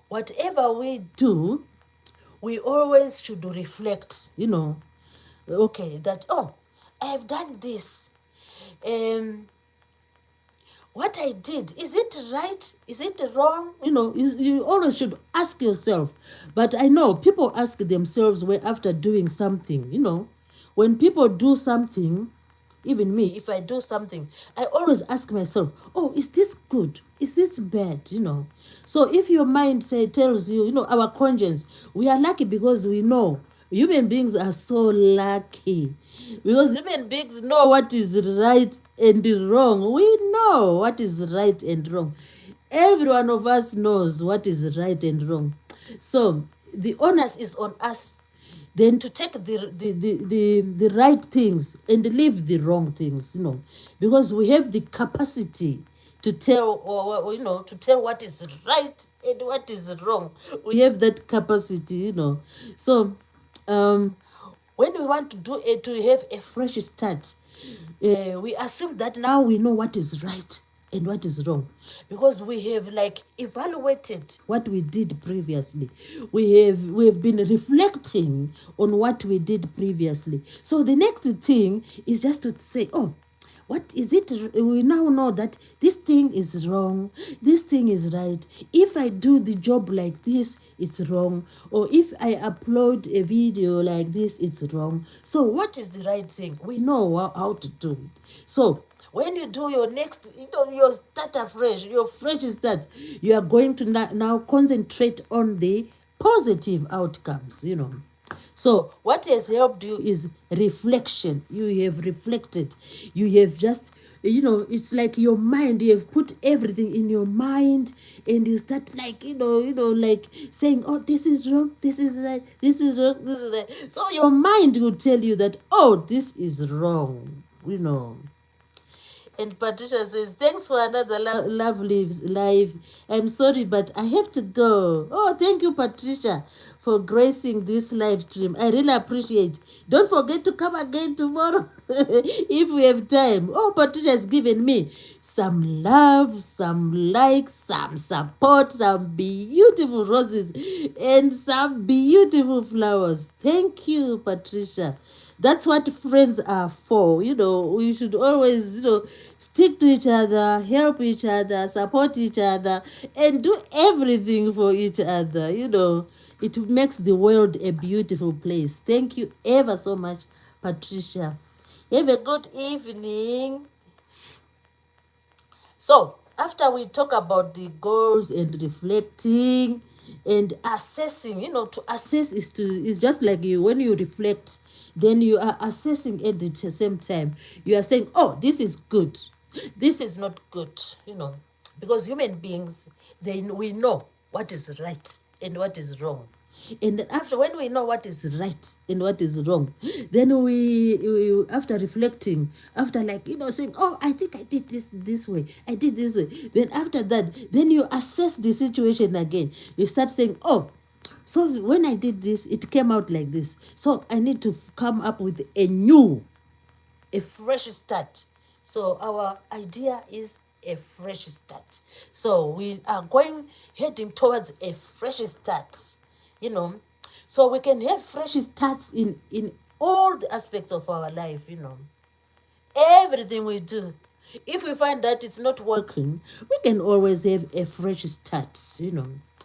Whatever we do, we always should reflect. Okay, that, oh, I have done this. What I did, is it right? Is it wrong? You always should ask yourself. But I know people ask themselves after doing something. When people do something, even me, if I do something, I always ask myself, oh, is this good? Is this bad? So if your mind tells you, our conscience, we are lucky because we know Human beings are so lucky because human beings know what is right and wrong. We know what is right and wrong. Every one of us knows what is right and wrong. So the onus is on us then to take the right things and leave the wrong things, because we have the capacity to tell, or to tell what is right and what is wrong. We have that capacity, so um when we want to do it, to have a fresh start, we assume that now we know what is right and what is wrong, because we have like evaluated what we did previously. We have been reflecting on what we did previously. So the next thing is just to say, oh, what is it? We now know that this thing is wrong, this thing is right. If I do the job like this, it's wrong. Or if I upload a video like this, it's wrong. So what is the right thing? We know how to do it. So when you do your next, your start afresh, your fresh start, you are going to now concentrate on the positive outcomes. So what has helped you is reflection. You have reflected. You have just, it's like your mind, you have put everything in your mind, and you start like, like saying, oh, this is wrong, this is right, this is wrong, this is right. So your mind will tell you that, oh, this is wrong. And Patricia says, thanks for another lovely live. I'm sorry, but I have to go. Oh, thank you, Patricia, for gracing this live stream. I really appreciate. Don't forget to come again tomorrow if we have time. Oh, Patricia has given me some love, some likes, some support, some beautiful roses, and some beautiful flowers. Thank you, Patricia. That's what friends are for. We should always, stick to each other, help each other, support each other, and do everything for each other. It makes the world a beautiful place. Thank you ever so much, Patricia. Have a good evening. So, after we talk about the goals and reflecting and assessing, to assess is just like when you reflect, then you are assessing at the same time. You are saying, oh, this is good, this is not good, because human beings, we know what is right and what is wrong. And after, when we know what is right and what is wrong, then we after reflecting, after like saying, oh, I think I did this way, I did this way, then after that, then you assess the situation again. You start saying, oh, so when I did this, it came out like this, so I need to come up with a fresh start. So our idea is a fresh start. So we are heading towards a fresh start, so we can have fresh starts in all the aspects of our life. Everything we do, if we find that it's not working, we can always have a fresh start,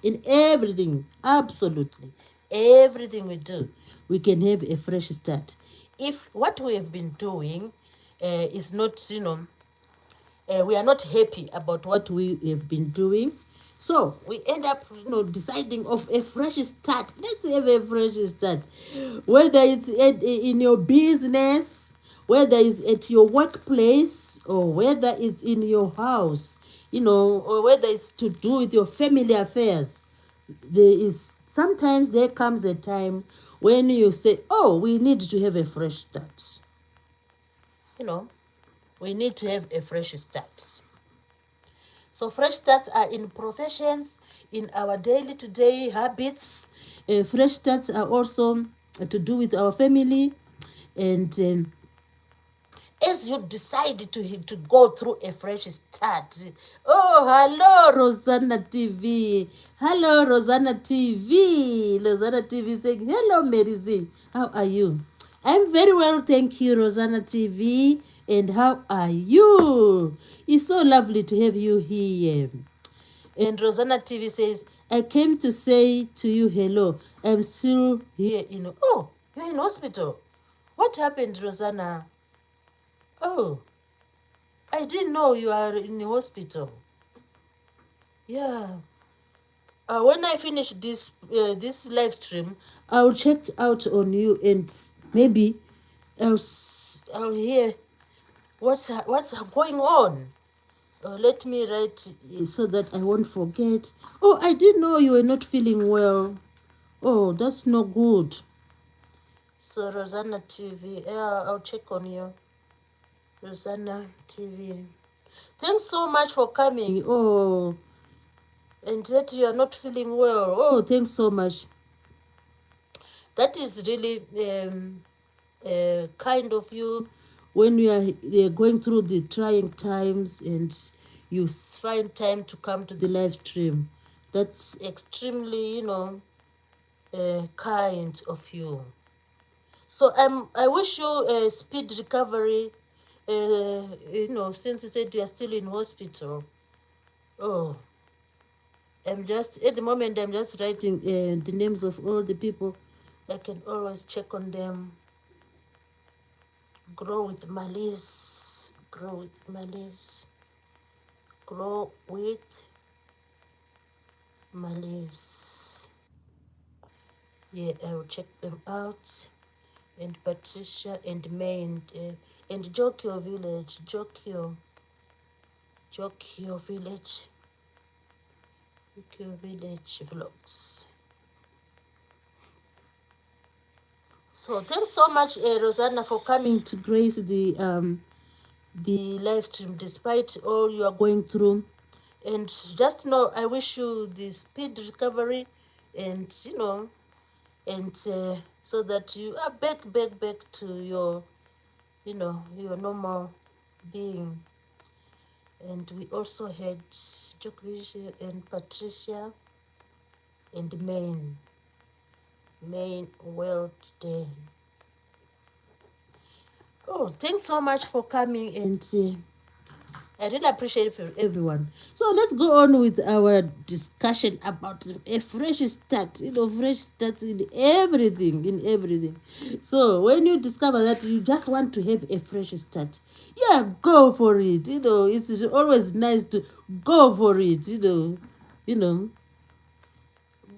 in everything. Absolutely everything we do, we can have a fresh start. If what we have been doing is not, we are not happy about what we have been doing, so we end up, deciding of a fresh start. Let's have a fresh start, whether it's in your business, whether it's at your workplace, or whether it's in your house, or whether it's to do with your family affairs. Sometimes there comes a time when you say, oh, we need to have a fresh start. We need to have a fresh start. So fresh starts are in professions, in our day-to-day habits. Fresh starts are also to do with our family. And as you decide to go through a fresh start. Oh, hello, Rosanna TV. Hello, Rosanna TV. Rosanna TV saying, hello, Mary Z. How are you? I'm very well, thank you, Rosanna TV. And how are you? It's so lovely to have you here. And Rosanna TV says, I came to say to you hello. I'm still here Oh, you're in hospital. What happened, Rosanna? Oh, I didn't know you are in the hospital. Yeah. When I finish this live stream, I'll check out on you, and maybe I'll hear what's going on. Let me write so that I won't forget. Oh, I didn't know you were not feeling well. Oh, that's no good. So Rosanna TV, yeah, I'll check on you. Rosanna TV. Thanks so much for coming. Oh, and yet you are not feeling well. Oh, thanks so much. That is really kind of you when you are going through the trying times and you find time to come to the live stream. That's extremely, kind of you. So I wish you a speed recovery. Since you said you are still in hospital. Oh, at the moment I'm just writing the names of all the people. I can always check on them. Grow with malice. Grow with malice. Grow with malice. Yeah, I will check them out. And Patricia and May and Jokyo Village. Jokyo Village. Jokyo Village vlogs. So thanks so much, Rosanna, for coming to grace the live stream despite all you are going through. And just know I wish you the speed recovery, and so that you are back to your your normal being. And we also had Jokvisha and Patricia and Main World Day. Oh, thanks so much for coming, and I really appreciate it for everyone. So let's go on with our discussion about a fresh start, fresh start in everything. So when you discover that you just want to have a fresh start, yeah, go for it. It's always nice to go for it,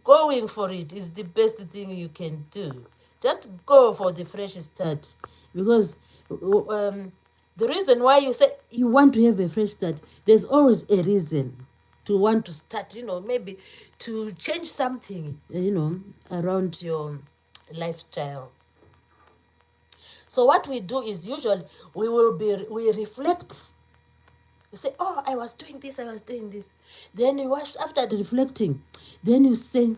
going for it is the best thing you can do. Just go for the fresh start, because the reason why you say you want to have a fresh start, there's always a reason to want to start, maybe to change something, around your lifestyle. So what we do is usually we reflect. You say, oh, I was doing this. Then you watch, after the reflecting, then you say,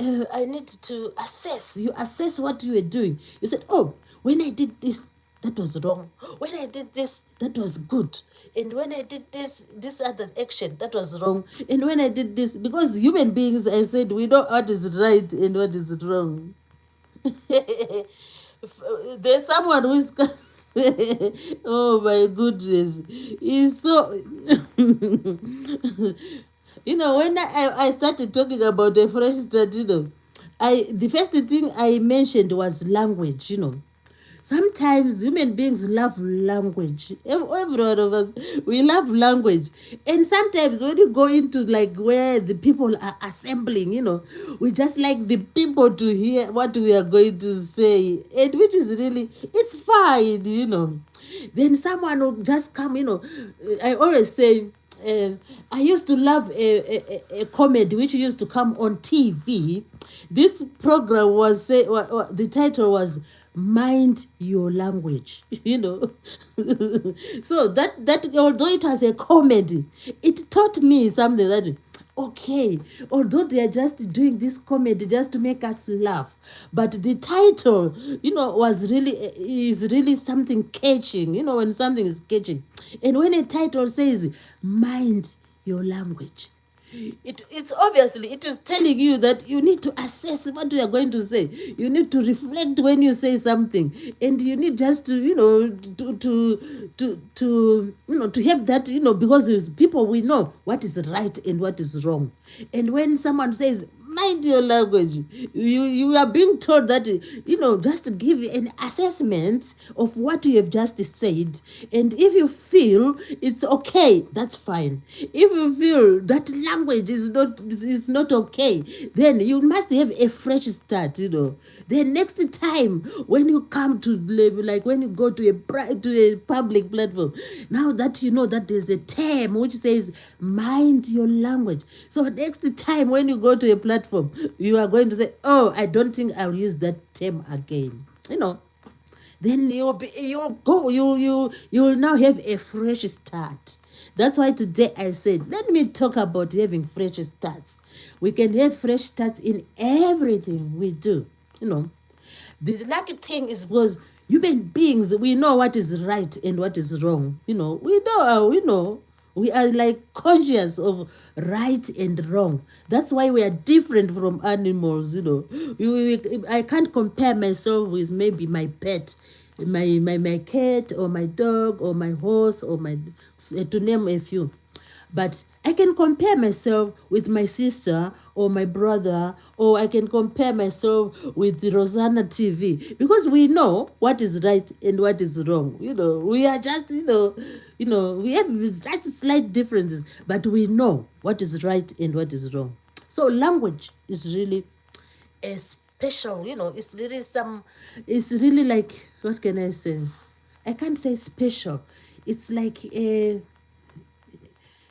I need to assess. You assess what you were doing. You said, oh, when I did this, that was wrong. When I did this, that was good. And when I did this other action, that was wrong. And when I did this, because human beings, I said, we know what is right and what is wrong. There's someone who is oh my goodness, he's so when I started talking about a fresh start, the first thing I mentioned was language. Sometimes human beings love language. Every one of us, we love language. And sometimes when you go into like where the people are assembling, we just like the people to hear what we are going to say. And which is really, it's fine. Then someone will just come, I always say, I used to love a comedy which used to come on TV. This program was the title was Mind Your Language. So that although it was a comedy, it taught me something that, okay, although they are just doing this comedy just to make us laugh, but the title, is really something catching. When something is catching, and when a title says Mind Your Language, it's obviously it is telling you that you need to assess what you are going to say. You need to reflect when you say something, and you need just to to have that, because people, we know what is right and what is wrong. And when someone says mind your language. You are being told that, just give an assessment of what you have just said, and if you feel it's okay, that's fine. If you feel that language is not okay, then you must have a fresh start. The next time when you come to, like, when you go to a public platform, now that you know that there's a term which says mind your language, so next time when you go to a platform, you are going to say, oh, I don't think I'll use that term again. Then you'll now have a fresh start. That's why today I said, let me talk about having fresh starts. We can have fresh starts in everything we do. The lucky thing is, because human beings, we know what is right and what is wrong. We are like conscious of right and wrong. That's why we are different from animals. I can't compare myself with maybe my pet, my cat or my dog or my horse or to name a few. But I can compare myself with my sister or my brother, or I can compare myself with the Rosanna TV, because we know what is right and what is wrong. We are just, we have just slight differences, but we know what is right and what is wrong. So language is really a special, it's really like, what can I say? I can't say special. It's like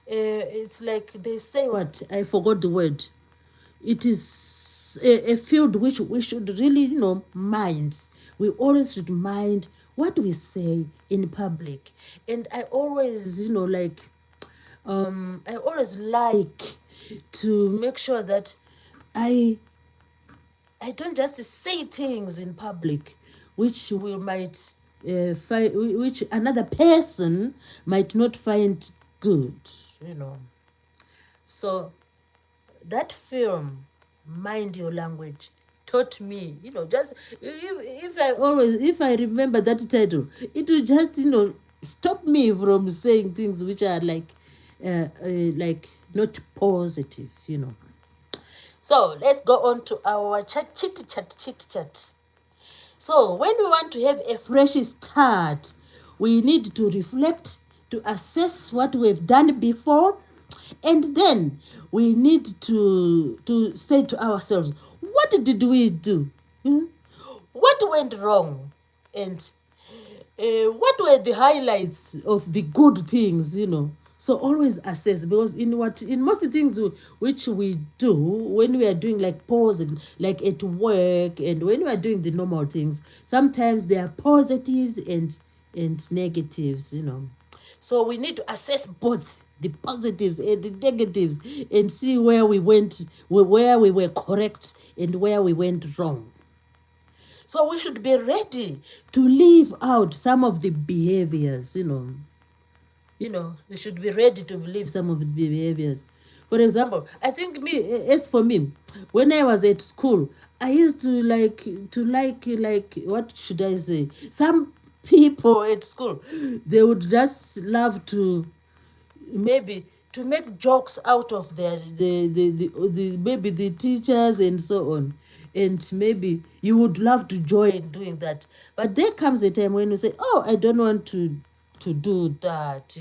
it's like they say, what, I forgot the word. It is a field which we should really, mind. We always should mind what we say in public. And I always, I always like to make sure that I don't just say things in public which might find, which another person might not find good. So that film, Mind Your Language, taught me, just if I remember that title, it will just, stop me from saying things which are like not positive. So let's go on to our chit chat. So when we want to have a fresh start, we need to reflect, to assess what we've done before, and then we need to say to ourselves, what did we do? What went wrong? And what were the highlights of the good things? So always assess, because in most things which we do, when we are doing like pausing, like at work, and when we are doing the normal things, sometimes there are positives and negatives. So we need to assess both the positives and the negatives, and see where we were correct and where we went wrong. So we should be ready to leave out some of the behaviors. We should be ready to leave some of the behaviors. For example, I think as for me, when I was at school, I used to like what should I say? Some people at school, they would just love to maybe to make jokes out of the maybe the teachers and so on. And maybe you would love to join doing that. But there comes a time when you say, oh, I don't want to do that.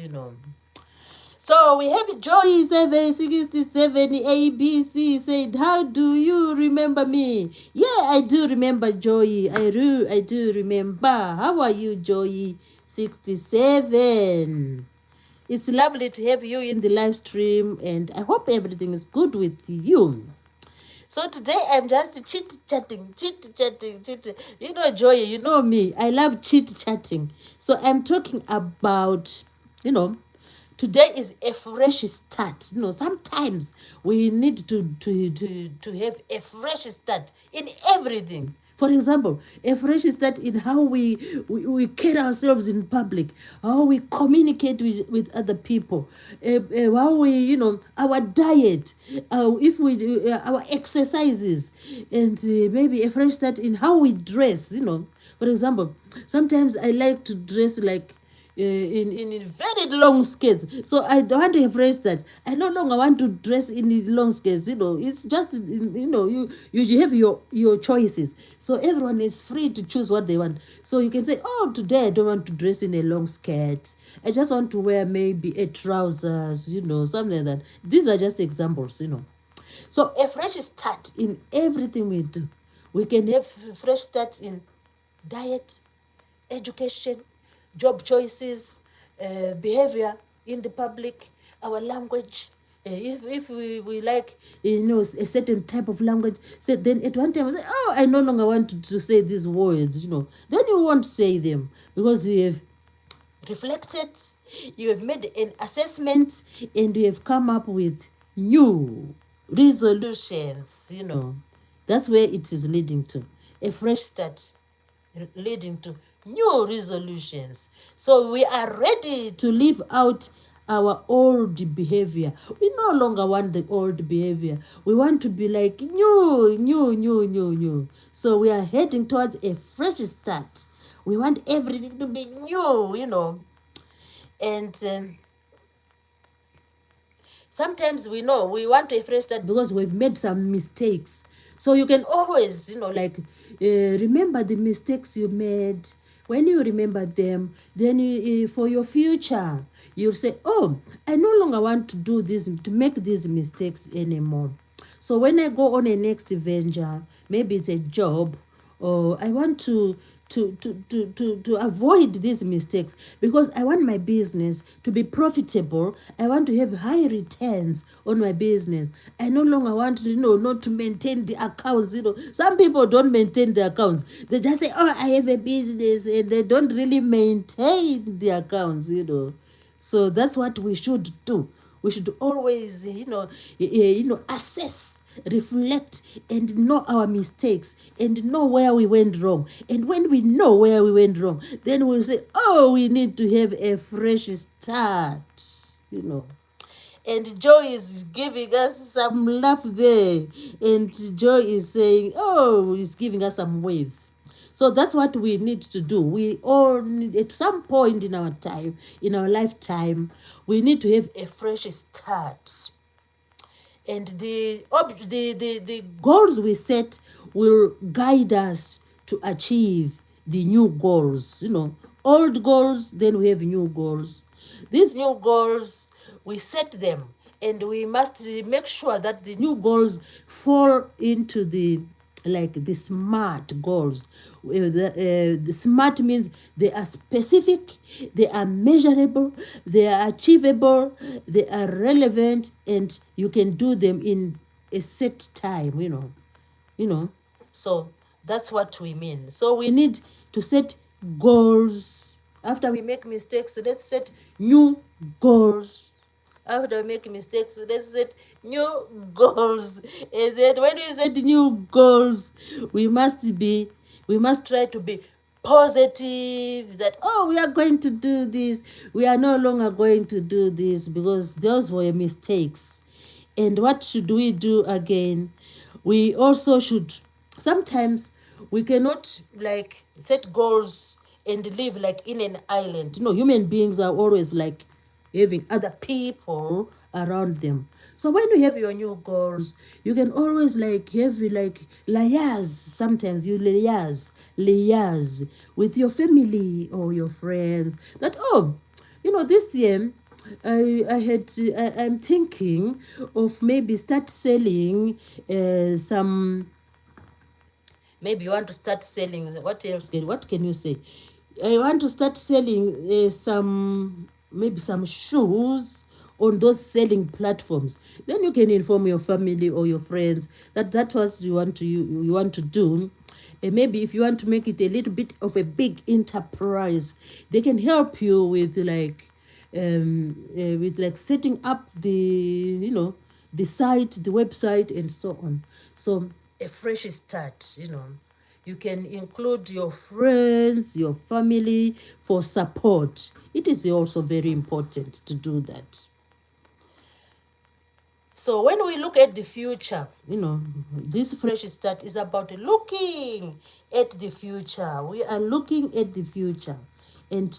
So we have Joy 767 ABC said, how do you remember me? Yeah, I do remember Joy. I do remember. How are you, Joy 67? It's lovely to have you in the live stream, and I hope everything is good with you. So today I'm just chit-chatting. Joy, you know me. I love chit-chatting. So I'm talking about, today is a fresh start. Sometimes we need to have a fresh start in everything. For example, a fresh start in how we carry ourselves in public, how we communicate with other people, how we, our diet, if we do, our exercises, and maybe a fresh start in how we dress. For example, sometimes I like to dress like, in very long skirts. So I don't want to have phrase that I no longer want to dress in long skirts. It's just you have your choices. So everyone is free to choose what they want. So you can say, oh, today I don't want to dress in a long skirt. I just want to wear maybe a trousers, something like that. These are just examples. So a fresh start in everything we do. We can have fresh start in diet, education, job choices, behavior in the public, our language. If we like, a certain type of language, so then at one time, we say, oh, I no longer want to say these words. Then you won't say them because you have reflected, you have made an assessment, and you have come up with new resolutions. That's where it is leading to a fresh start, leading to new resolutions. So we are ready to live out our old behavior. We no longer want the old behavior. We want to be like new. So we are heading towards a fresh start. We want everything to be new. And sometimes we know we want to fresh start because we've made some mistakes. So you can always, remember the mistakes you made. When you remember them, then for your future, you'll say, oh, I no longer want to do this, to make these mistakes anymore. So when I go on a next venture, maybe it's a job, or I want to avoid these mistakes because I want my business to be profitable. I want to have high returns on my business. I no longer want to, not to maintain the accounts. Some people don't maintain the accounts. They just say, oh, I have a business, and they don't really maintain the accounts. So that's what we should do. We should always, assess, reflect, and know our mistakes and know where we went wrong. And when we know where we went wrong, then we'll say, oh, we need to have a fresh start. And Joy is giving us some laugh there. And Joy is saying, oh, he's giving us some waves. So that's what we need to do. We all need, at some point in our time, in our lifetime, we need to have a fresh start. And the goals we set will guide us to achieve the new goals. Old goals, then we have new goals. These new goals, we set them, and we must make sure that the new goals fall into the SMART goals. The SMART means they are specific, they are measurable, they are achievable, they are relevant, and you can do them in a set time. So that's what we mean. So we need to set goals. After we make mistakes, let's set new goals. After we make mistakes, let's set new goals. And then when we set new goals, we must try to be positive, that, oh, we are going to do this. We are no longer going to do this because those were mistakes. And what should we do again? We also should, sometimes we cannot set goals and live in an island. Human beings are always having other people around them. So when you have your new goals, you can always have layers. Sometimes you layers with your family or your friends, that, oh, this year I'm thinking of maybe start selling some. Maybe you want to start selling, what can you say? I want to start selling maybe some shoes on those selling platforms. Then you can inform your family or your friends that was you want to do. And maybe if you want to make it a little bit of a big enterprise, they can help you with setting up the site, the website, and so on. So a fresh start. You can include your friends, your family for support. It is also very important to do that. So when we look at the future, this fresh start is about looking at the future. We are looking at the future. And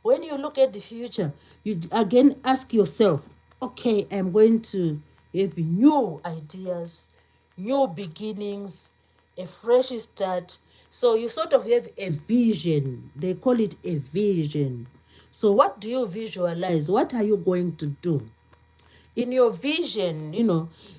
When you look at the future, you again ask yourself, okay, I'm going to have new ideas, new beginnings, a fresh start. So you sort of have a vision. They call it a vision. So what do you visualize? What are you going to do? In your vision,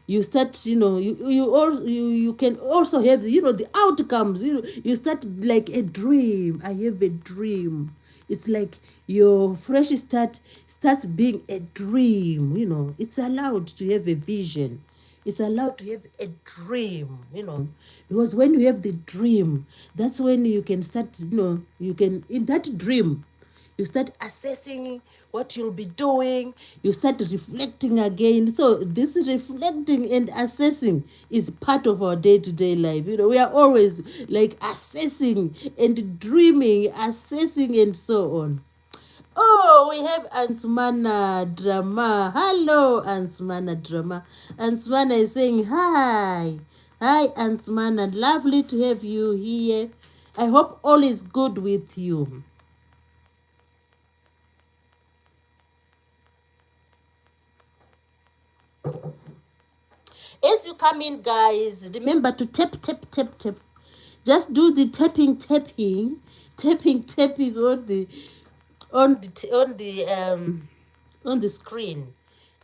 you start, you can also have, the outcomes. You start like a dream. I have a dream. It's like your fresh start starts being a dream. It's allowed to have a vision. It's allowed to have a dream, because when you have the dream, that's when you can start, you can, in that dream, you start assessing what you'll be doing. You start reflecting again. So this reflecting and assessing is part of our day-to-day life. We are always like assessing and dreaming, assessing, and so on. Oh, we have Ansmana Drama. Hello, Ansmana Drama. Ansmana is saying hi. Hi, Ansmana. Lovely to have you here. I hope all is good with you. As you come in, guys, remember to tap, tap, tap, tap. Just do the tapping, tapping, tapping, tapping on the screen.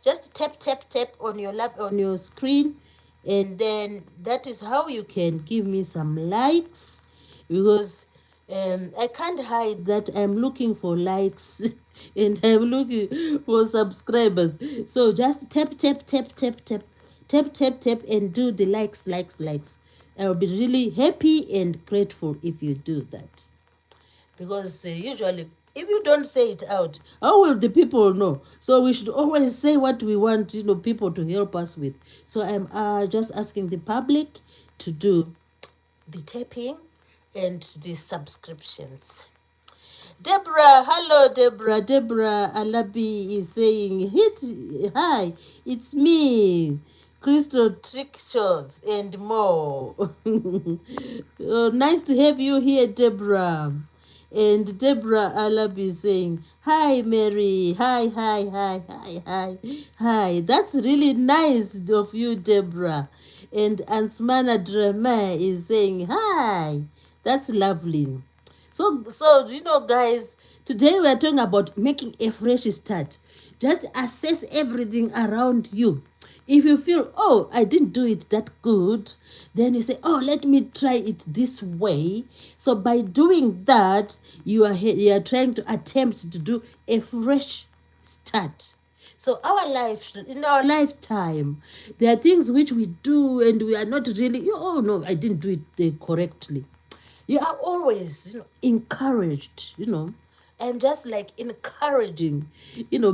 Just tap, tap, tap on your screen, and then that is how you can give me some likes, because I can't hide that I'm looking for likes and I'm looking for subscribers. So just tap, tap, tap, tap, tap, tap, tap, tap, and do the likes, likes, likes. I'll be really happy and grateful if you do that, because usually if you don't say it out, how will the people know? So we should always say what we want, people to help us with. So I'm just asking the public to do the tapping and the subscriptions. Deborah, hello, Deborah. Deborah Alabi is saying, hi, it's me, Crystal Trick Shows and more. Oh, nice to have you here, Deborah. And Deborah Alabi is saying, hi, Mary. Hi, hi, hi, hi, hi, hi. That's really nice of you, Deborah. And Ansmana Drama is saying, hi. That's lovely. So, guys, today we are talking about making a fresh start. Just assess everything around you. If you feel, oh, I didn't do it that good, then you say, oh, let me try it this way. So by doing that, you are trying to attempt to do a fresh start. So in our lifetime, there are things which we do and we are not really, oh no, I didn't do it correctly. You are always, encouraged, I'm just like encouraging,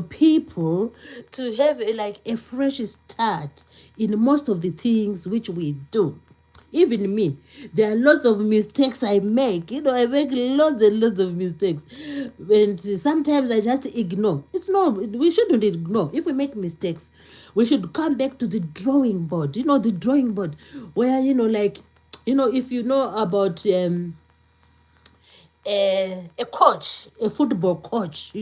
people to have like a fresh start in most of the things which we do. Even me, there are lots of mistakes I make. I make lots and lots of mistakes. And sometimes I just ignore. We shouldn't ignore. If we make mistakes, we should come back to the drawing board. The drawing board where, like, if you know about a coach, a football coach,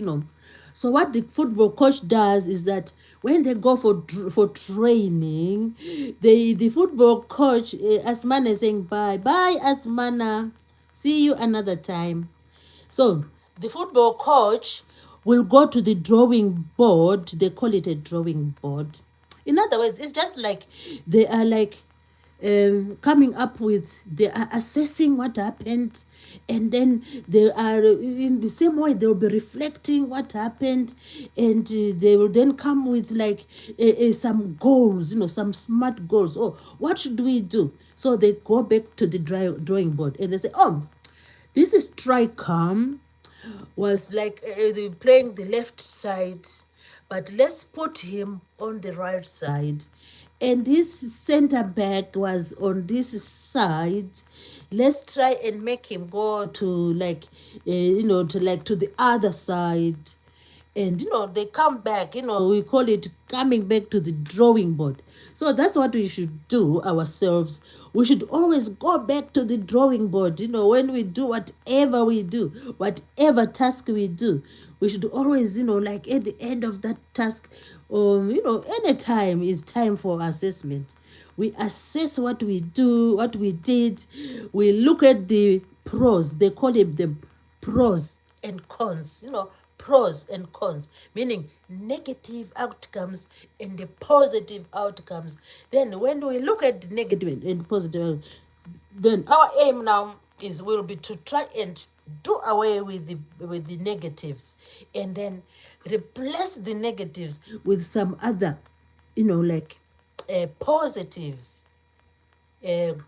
So what the football coach does is that when they go for training, the football coach, Asmana is saying bye, bye Asmana, see you another time. So the football coach will go to the drawing board. They call it a drawing board. In other words, it's just like they are like coming up with, they are assessing what happened, and then they are in the same way they will be reflecting what happened, and they will then come with like some goals, some smart goals. Oh, what should we do? So they go back to the drawing board and they say, oh, this is striker was like playing the left side, but let's put him on the right side. And this center back was on this side. Let's try and make him go to like, to the other side. and they come back. We call it coming back to the drawing board. So that's what we should do ourselves. We should always go back to the drawing board. When we do whatever we do, whatever task we do, we should always, like at the end of that task, any time is time for assessment. We assess what we do, what we did. We look at the pros. They call it the pros and cons. Pros and cons, meaning negative outcomes and the positive outcomes. Then when we look at the negative and positive, then our aim now will be to try and do away with the negatives, and then replace the negatives with some other, like positive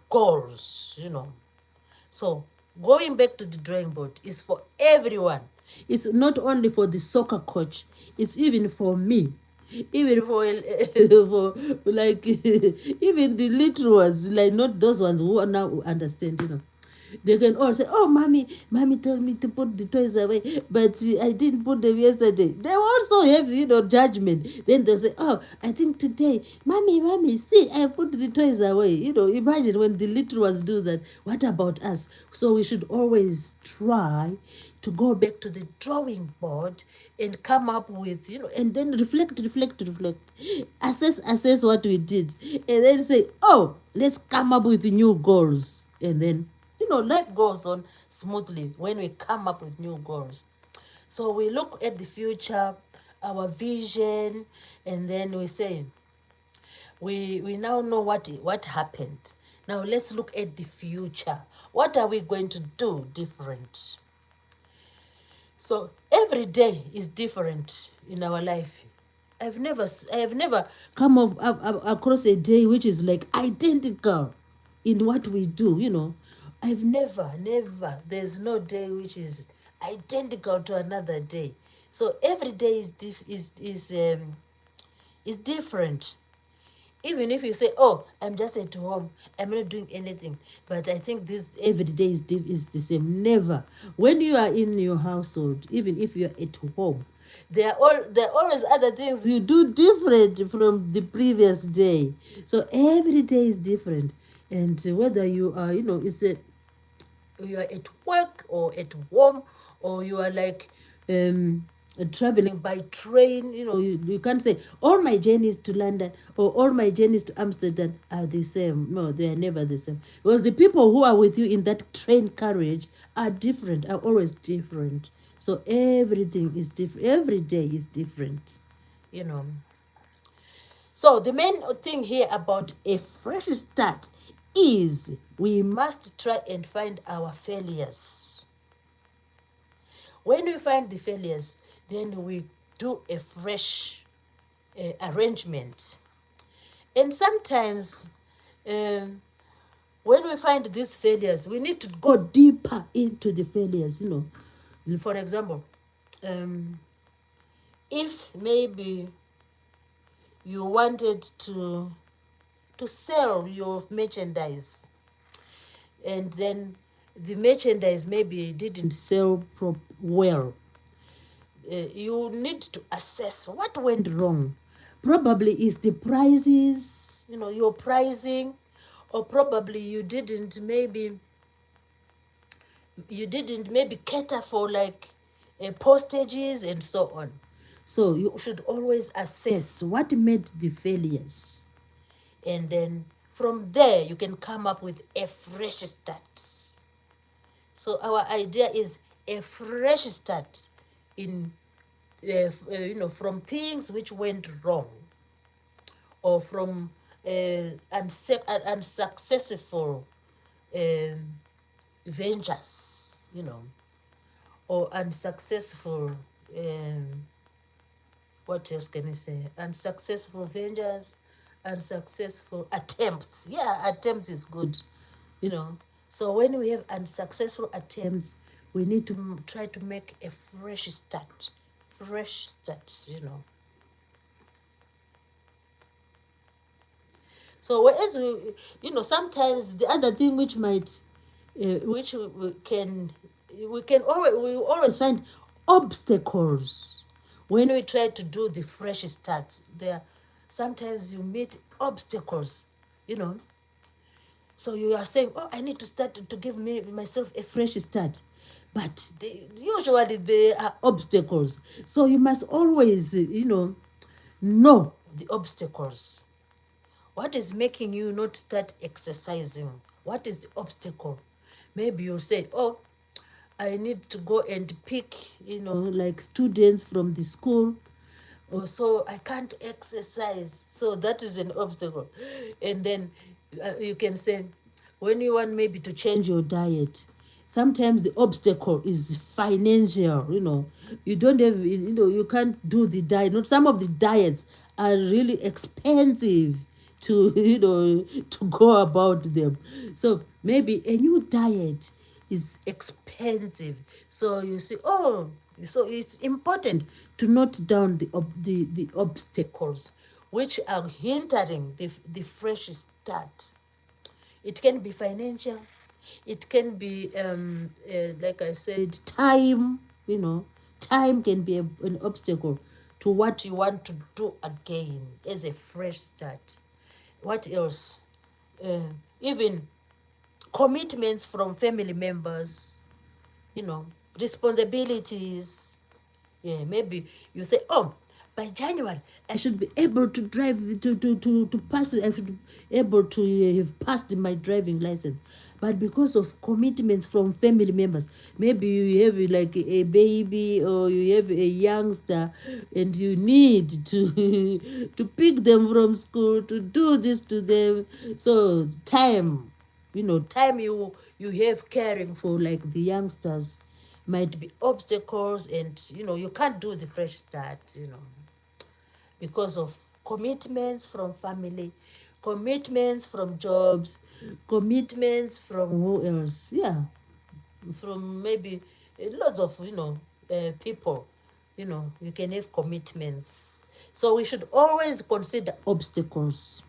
goals. So going back to the drawing board is for everyone. It's not only for the soccer coach, it's even for me, even for for like even the little ones, like not those ones who are now understand. They can all say, "Oh, mommy told me to put the toys away, but I didn't put them yesterday." They also have, judgment. Then they'll say, "Oh, I think today, mommy, see, I put the toys away." Imagine when the little ones do that. What about us? So we should always try to go back to the drawing board and come up with, and then reflect, assess what we did, and then say, "Oh, let's come up with new goals." And then life goes on smoothly when we come up with new goals. So we look at the future, our vision, and then we say, we now know what happened. Now let's look at the future. What are we going to do different? So every day is different in our life. I have never come across a day which is like identical in what we do. I've never. There's no day which is identical to another day. So every day is different. Even if you say, "Oh, I'm just at home, I'm not doing anything," but I think this every day is the same. Never. When you are in your household, even if you're at home, there are always other things you do different from the previous day. So every day is different, and whether you are, you are at work or at home, or you are like traveling by train. You can't say all my journeys to London or all my journeys to Amsterdam are the same. No, they are never the same, because the people who are with you in that train carriage are different, are always different. So everything is different, every day is different. So the main thing here about a fresh start is we must try and find our failures. When we find the failures, then we do a fresh arrangement. And sometimes when we find these failures, we need to go deeper into the failures. For example, if maybe you wanted to sell your merchandise, and then the merchandise maybe didn't sell well, you need to assess what went wrong. Probably is the prices, your pricing, or probably you didn't maybe cater for like postages and so on. So you should always assess what made the failures, and then from there you can come up with a fresh start. So our idea is a fresh start in from things which went wrong, or from unsuccessful ventures, or unsuccessful what else can I say? Unsuccessful ventures, unsuccessful attempts. Yeah, attempts is good. So when we have unsuccessful attempts, we need to try to make a fresh start. Fresh start. So whereas sometimes the other thing which might, which we can always find obstacles. when we try to do the fresh starts, there sometimes you meet obstacles, you know. So you are saying, oh, I need to start to give myself a fresh start. But usually there are obstacles. So you must always, know the obstacles. What is making you not start exercising? What is the obstacle? Maybe you say, oh, I need to go and pick, like students from the school. Or so I can't exercise. So that is an obstacle. And then you can say, when you want maybe to change your diet, sometimes the obstacle is financial. You don't have, you can't do the diet. Not some of the diets are really expensive to to go about them. So maybe a new diet is expensive. So you see, oh, so it's important to note down the obstacles which are hindering the fresh start. It can be financial, it can be like I said, time. Time can be an obstacle to what you want to do again as a fresh start. What else? Even commitments from family members, responsibilities. Yeah, maybe you say, oh, by January I should be able to drive to pass. I should be able to have passed my driving license. But because of commitments from family members, maybe you have like a baby or you have a youngster, and you need to to pick them from school, to do this to them. So time, time you have caring for like the youngsters might be obstacles, and you can't do the fresh start, because of commitments from family, commitments from jobs, commitments from who else? Yeah, from maybe lots of people. You can have commitments. So we should always consider obstacles.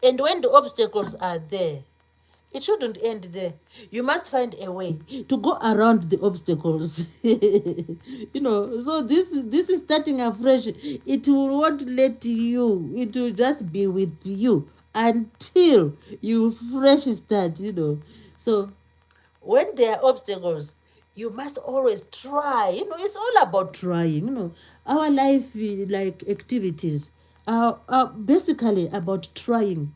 And when the obstacles are there, it shouldn't end there. You must find a way to go around the obstacles. So this is starting afresh. It will won't let you. It will just be with you until you fresh start. So when there are obstacles, you must always try. It's all about trying. Our life, like activities, are basically about trying.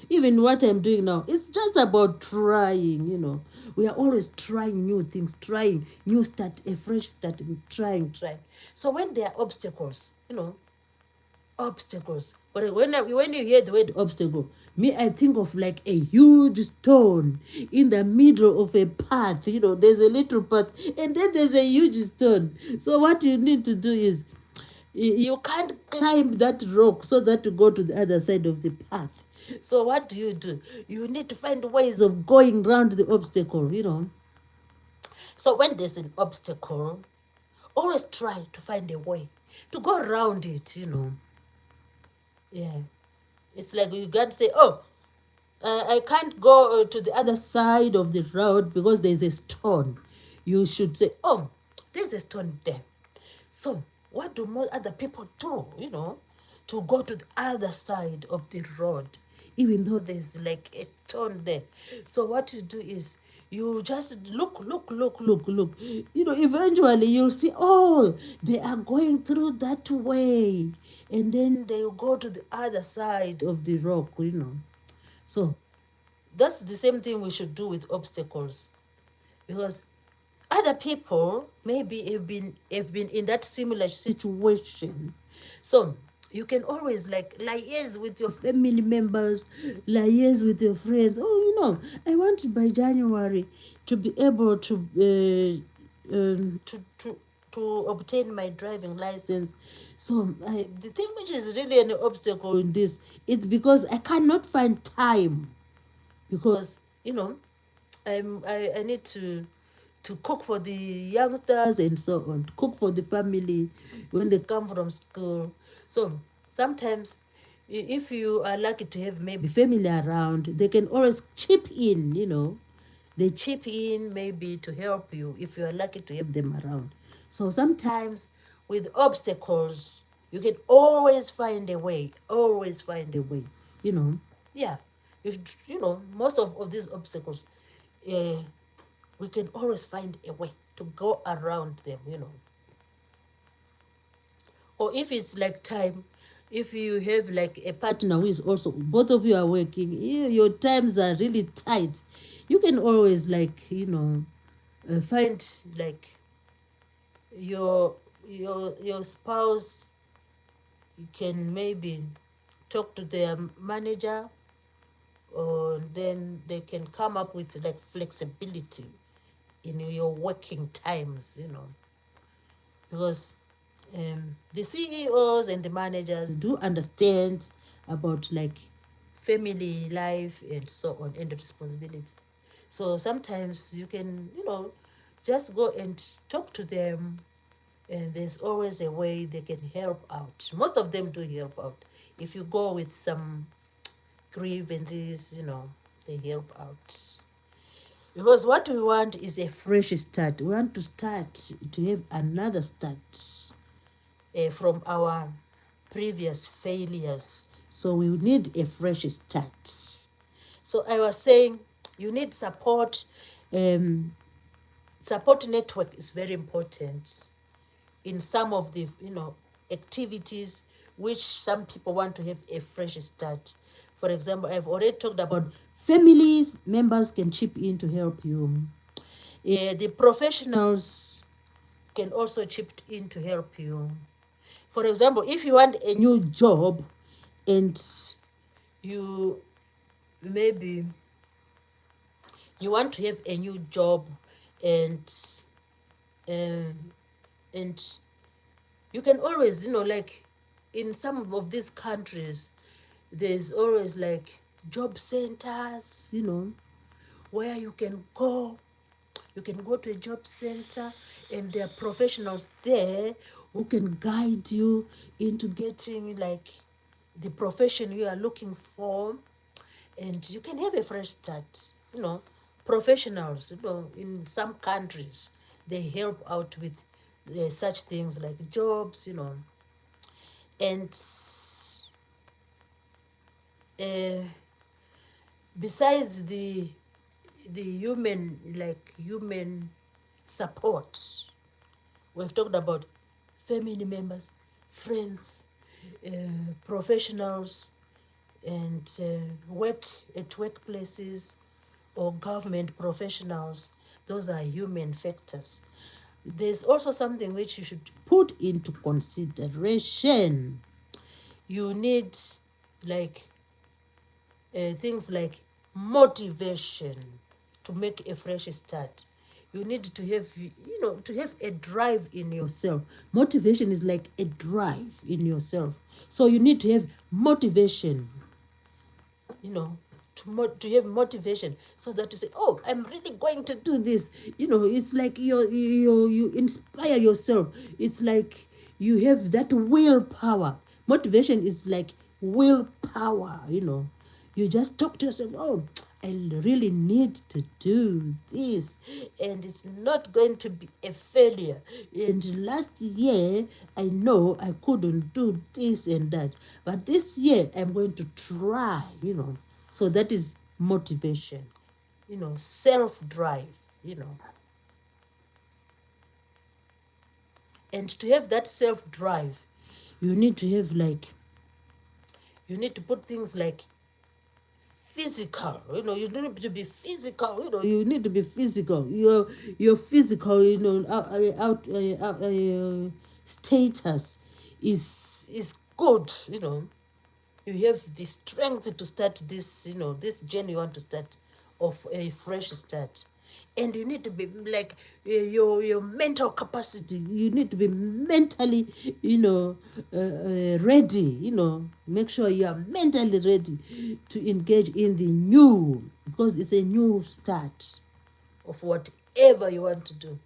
Even what I'm doing now, it's just about trying. We are always trying new things, trying new start, a fresh start, trying. So when there are obstacles, obstacles. But when you hear the word obstacle, me, I think of like a huge stone in the middle of a path. There's a little path, and then there's a huge stone. So what you need to do is, you can't climb that rock so that you go to the other side of the path. So what do? You need to find ways of going around the obstacle. So when there's an obstacle, always try to find a way to go around it. Yeah. It's like you got to say, oh, I can't go to the other side of the road because there's a stone. You should say, oh, there's a stone there. So what do most other people do, to go to the other side of the road, even though there's like a stone there? So what you do is you just look. Eventually you'll see, oh, they are going through that way. And then they will go to the other side of the rock. So that's the same thing we should do with obstacles, because other people maybe have been in that similar situation. So you can always like liaise with your family members, liaise with your friends. Oh, I want by January to be able to obtain my driving license. So the thing which is really an obstacle in this, it's because I cannot find time, because I need to cook for the youngsters and so on, cook for the family when they come from school. So sometimes, if you are lucky to have maybe family around, they can always chip in. They chip in maybe to help you if you are lucky to have them around. So sometimes with obstacles, you can always find a way, always find a way, you know. Yeah, you know, most of these obstacles, uh, we can always find a way to go around them, you know. Or if it's like time, if you have like a partner who is also, both of you are working, your times are really tight, you can always like, you know, find like your spouse, you can maybe talk to their manager, or then they can come up with like flexibility in your working times, you know, because the CEOs and the managers do understand about like family life and so on, and responsibility. So sometimes you can, you know, just go and talk to them, and there's always a way they can help out. Most of them do help out. If you go with some grievances, you know, they help out. Because what we want is a fresh start. We want to start, to have another start from our previous failures. So we need a fresh start. So I was saying you need support. Support network is very important in some of the, you know, activities which some people want to have a fresh start. For example, I've already talked about families members can chip in to help you. The professionals can also chip in to help you. For example, if you want a new job and you maybe you want to have a new job, and um, and you can always, you know, like in some of these countries, there's always like job centers, you know, where you can go. You can go to a job center, and there are professionals there who can guide you into getting like the profession you are looking for, and you can have a fresh start. You know, professionals, you know, in some countries, they help out with such things like jobs, you know, and uh, besides the human support, we've talked about family members, friends, professionals, and work at workplaces or government professionals. Those are human factors. There's also something which you should put into consideration. You need like things like motivation to make a fresh start. You need to have, you know, to have a drive in yourself. Motivation is like a drive in yourself. So you need to have motivation, you know, to have motivation, so that you say, oh, I'm really going to do this. You know, it's like you inspire yourself. It's like you have that willpower. Motivation is like willpower, you know. You just talk to yourself, oh, I really need to do this, and it's not going to be a failure. And last year, I know I couldn't do this and that, but this year I'm going to try, you know. So that is motivation, you know, self drive, you know. And to have that self drive, you need to have like, you need to put things like physical, you know. You need to be physical, you know. You need to be physical. Your physical, you know, status is good, you know. You have the strength to start this, you know, this journey you want to start, of a fresh start. And you need to be like your mental capacity. You need to be mentally, you know, ready. You know, make sure you are mentally ready to engage in the new, because it's a new start of whatever you want to do.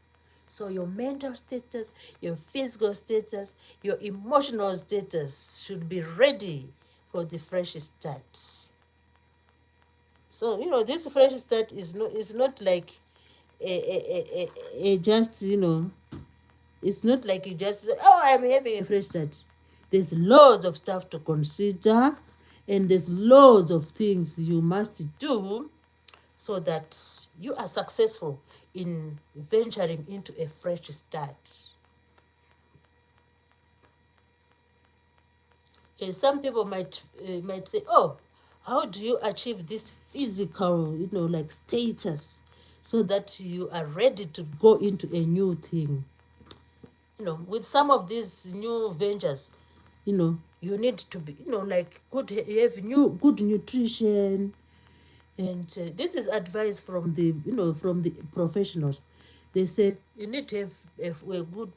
So your mental status, your physical status, your emotional status should be ready for the fresh start. So, you know, this fresh start is not like a just, you know, It's not like you just say, oh, I'm having a fresh start. There's loads of stuff to consider, and there's loads of things you must do so that you are successful in venturing into a fresh start. And some people might say, oh, how do you achieve this physical, like status, so that you are ready to go into a new thing? With some of these new ventures, you need to be, like you have good nutrition. And this is advice from the professionals. They said you need to have a good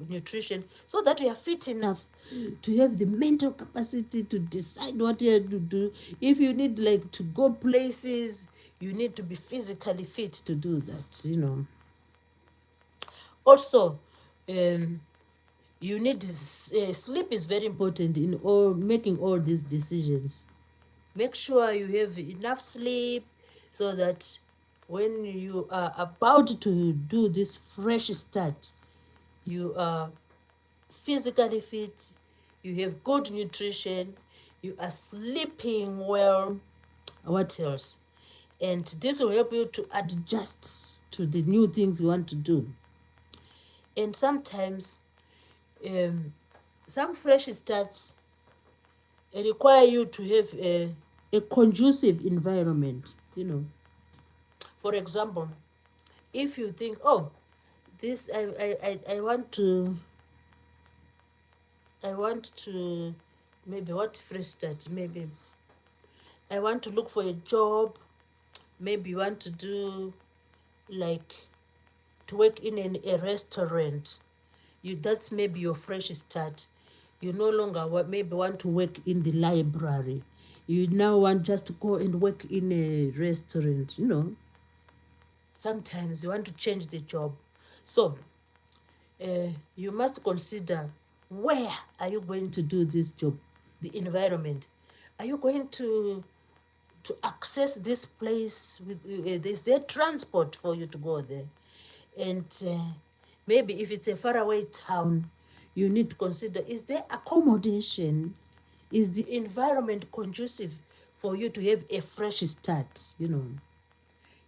nutrition so that you are fit enough to have the mental capacity to decide what you have to do. If you need like to go places, you need to be physically fit to do that. Also, you need sleep is very important in all making all these decisions. Make sure you have enough sleep so that when you are about to do this fresh start, you are physically fit, you have good nutrition, you are sleeping well. What else? And this will help you to adjust to the new things you want to do. And sometimes some fresh starts require you to have a conducive environment. For example, if you think, oh, this I want to maybe what fresh start, maybe I want to look for a job, maybe you want to do like to work in a restaurant. That's maybe your fresh start. You no longer maybe want to work in the library. You now want just to go and work in a restaurant. Sometimes you want to change the job. So you must consider, where are you going to do this job? The environment. Are you going to access this place with is there transport for you to go there? And maybe if it's a faraway town, you need to consider, is there accommodation? Is the environment conducive for you to have a fresh start?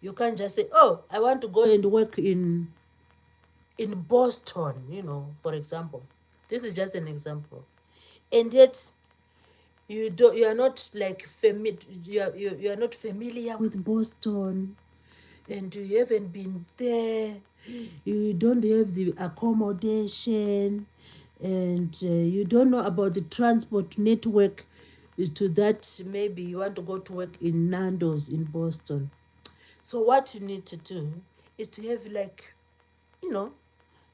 You can't just say, oh, I want to go and work in Boston, for example. This is just an example. And yet you are not like you are not familiar with Boston, and you haven't been there. You don't have the accommodation, and you don't know about the transport network to that. Maybe you want to go to work in Nando's in Boston. So what you need to do is to have like,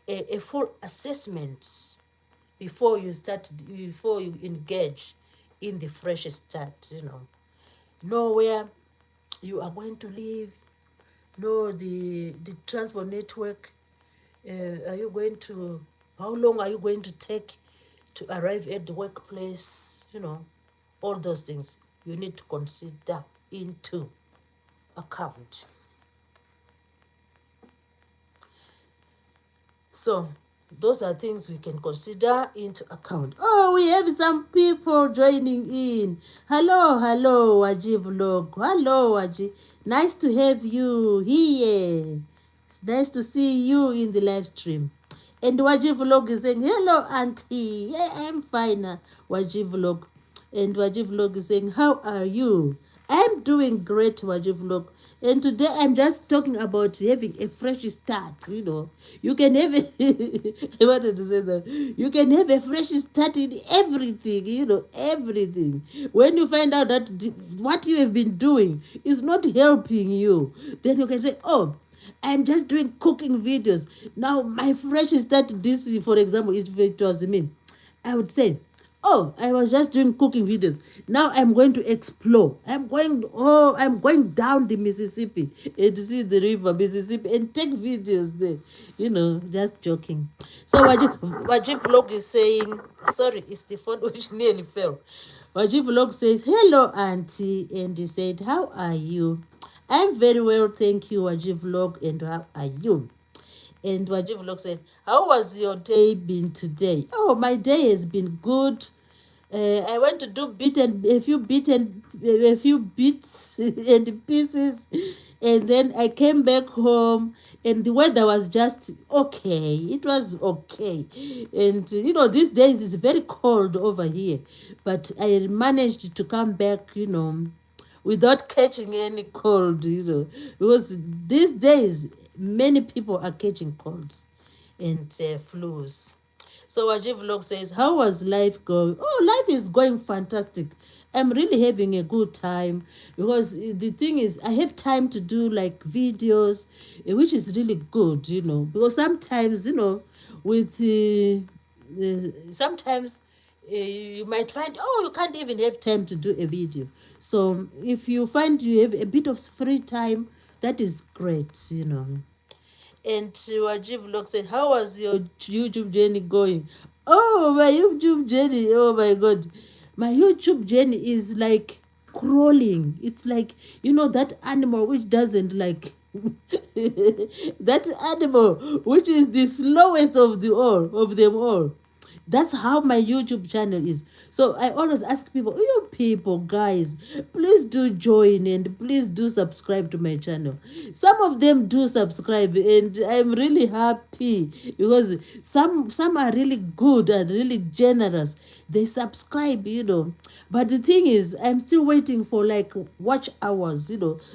a full assessment before you engage in the fresh start. Know where you are going to live, know the transport network. How long are you going to take to arrive at the workplace? All those things you need to consider into account. So those are things we can consider into account. Oh, we have some people joining in. Hello, Waji Vlog. Hello, Waji. Nice to have you here. Nice to see you in the live stream. And Waji Vlog is saying, hello, auntie. Yeah, I'm fine, Waji Vlog. And Waji Vlog is saying, how are you? I'm doing great, Waji Vlog. And today I'm just talking about having a fresh start. You can have I wanted to say that. You can have a fresh start in everything, everything. When you find out that what you have been doing is not helping you, then you can say, oh, I'm just doing cooking videos. Now, my fresh start this, for example, if it was me, I would say, oh, I was just doing cooking videos. Now I'm going to explore. I'm going down the Mississippi and see the river Mississippi and take videos there. Just joking. So Waji Vlog is saying, sorry, it's the phone which nearly fell. Waji Vlog says, hello, auntie. And he said, how are you? I'm very well, thank you, Waji Vlog. And how are you? And Wajib Vlog said, how was your day been today? Oh, my day has been good. I went to do a few bits and pieces, and then I came back home, and the weather was just okay. It was okay, and these days it's very cold over here, but I managed to come back, without catching any cold, because these days many people are catching colds and flus. So Wajib Vlog says, how was life going? Oh, life is going fantastic. I'm really having a good time because the thing is, I have time to do like videos, which is really good, because sometimes, with sometimes you might find, oh, you can't even have time to do a video. So if you find you have a bit of free time, that is great. And Wajib Vlog said, how was your YouTube journey going? Oh, my YouTube journey. Oh, my God. My YouTube journey is like crawling. It's like, that animal which doesn't like, that animal which is the slowest of them all. That's how my YouTube channel is. So I always ask people, you people, guys, please do join and please do subscribe to my channel. Some of them do subscribe, and I'm really happy because some are really good and really generous. They subscribe. But the thing is, I'm still waiting for like watch hours,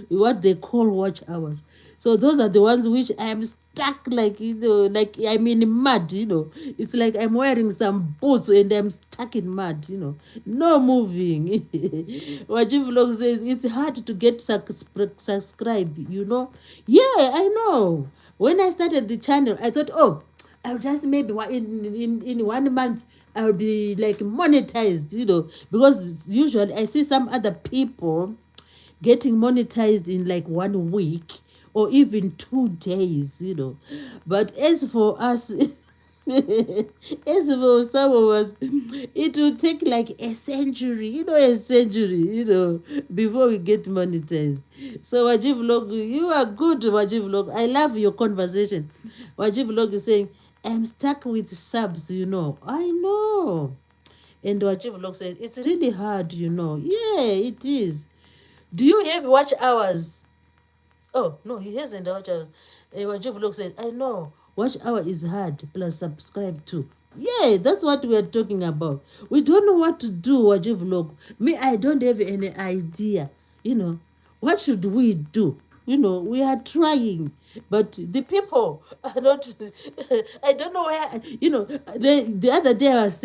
what they call watch hours. So those are the ones which I'm stuck, like like I'm in mud. It's like I'm wearing some boots and I'm stuck in mud. No moving. Wajib Vlog says it's hard to get subscribe. Yeah, I know. When I started the channel, I thought, oh, I'll just maybe in 1 month I'll be like monetized. Because usually I see some other people getting monetized in like 1 week or even 2 days. But as for us, as for some of us, it will take like a century, before we get monetized. So Wajib Vlog, you are good, Wajib Vlog. I love your conversation. Wajib Vlog is saying, I'm stuck with subs. I know. And Wajib Vlog says, it's really hard. Yeah, it is. Do you have watch hours? Oh, no, he hasn't watch hours. Wajib Vlog said, I know. Watch hour is hard, plus subscribe too. Yeah, that's what we are talking about. We don't know what to do, Wajib Vlog. Me, I don't have any idea. What should we do? We are trying, but the people are not. I don't know where. The other day I was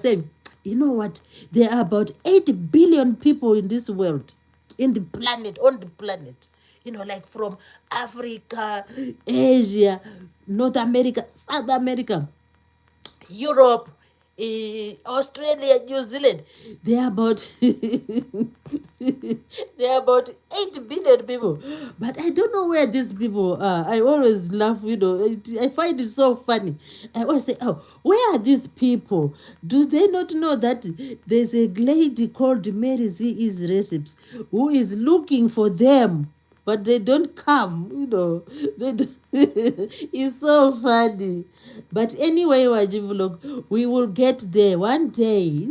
saying, you know what? There are about 8 billion people in this world, on the planet. Like from Africa, Asia, North America, South America, Europe, Australia, New Zealand. They are about they are about 8 billion people. But I don't know where these people are. I always laugh. I find it so funny. I always say, oh, where are these people? Do they not know that there's a lady called Mary Z is Recipes who is looking for them? But they don't come. They don't. It's so funny. But anyway, Wajib Vlog, we will get there one day.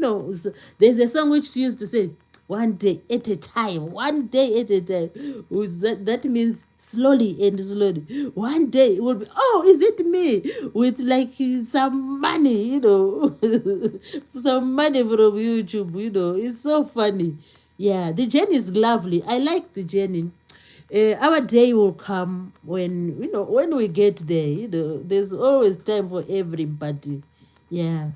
There's a song which used to say, one day at a time, one day at a time. That means slowly and slowly. One day it will be, oh, is it me? With like some money. Some money from YouTube. It's so funny. Yeah, the journey is lovely. I like the journey. Our day will come when we get there. There's always time for everybody. Yeah,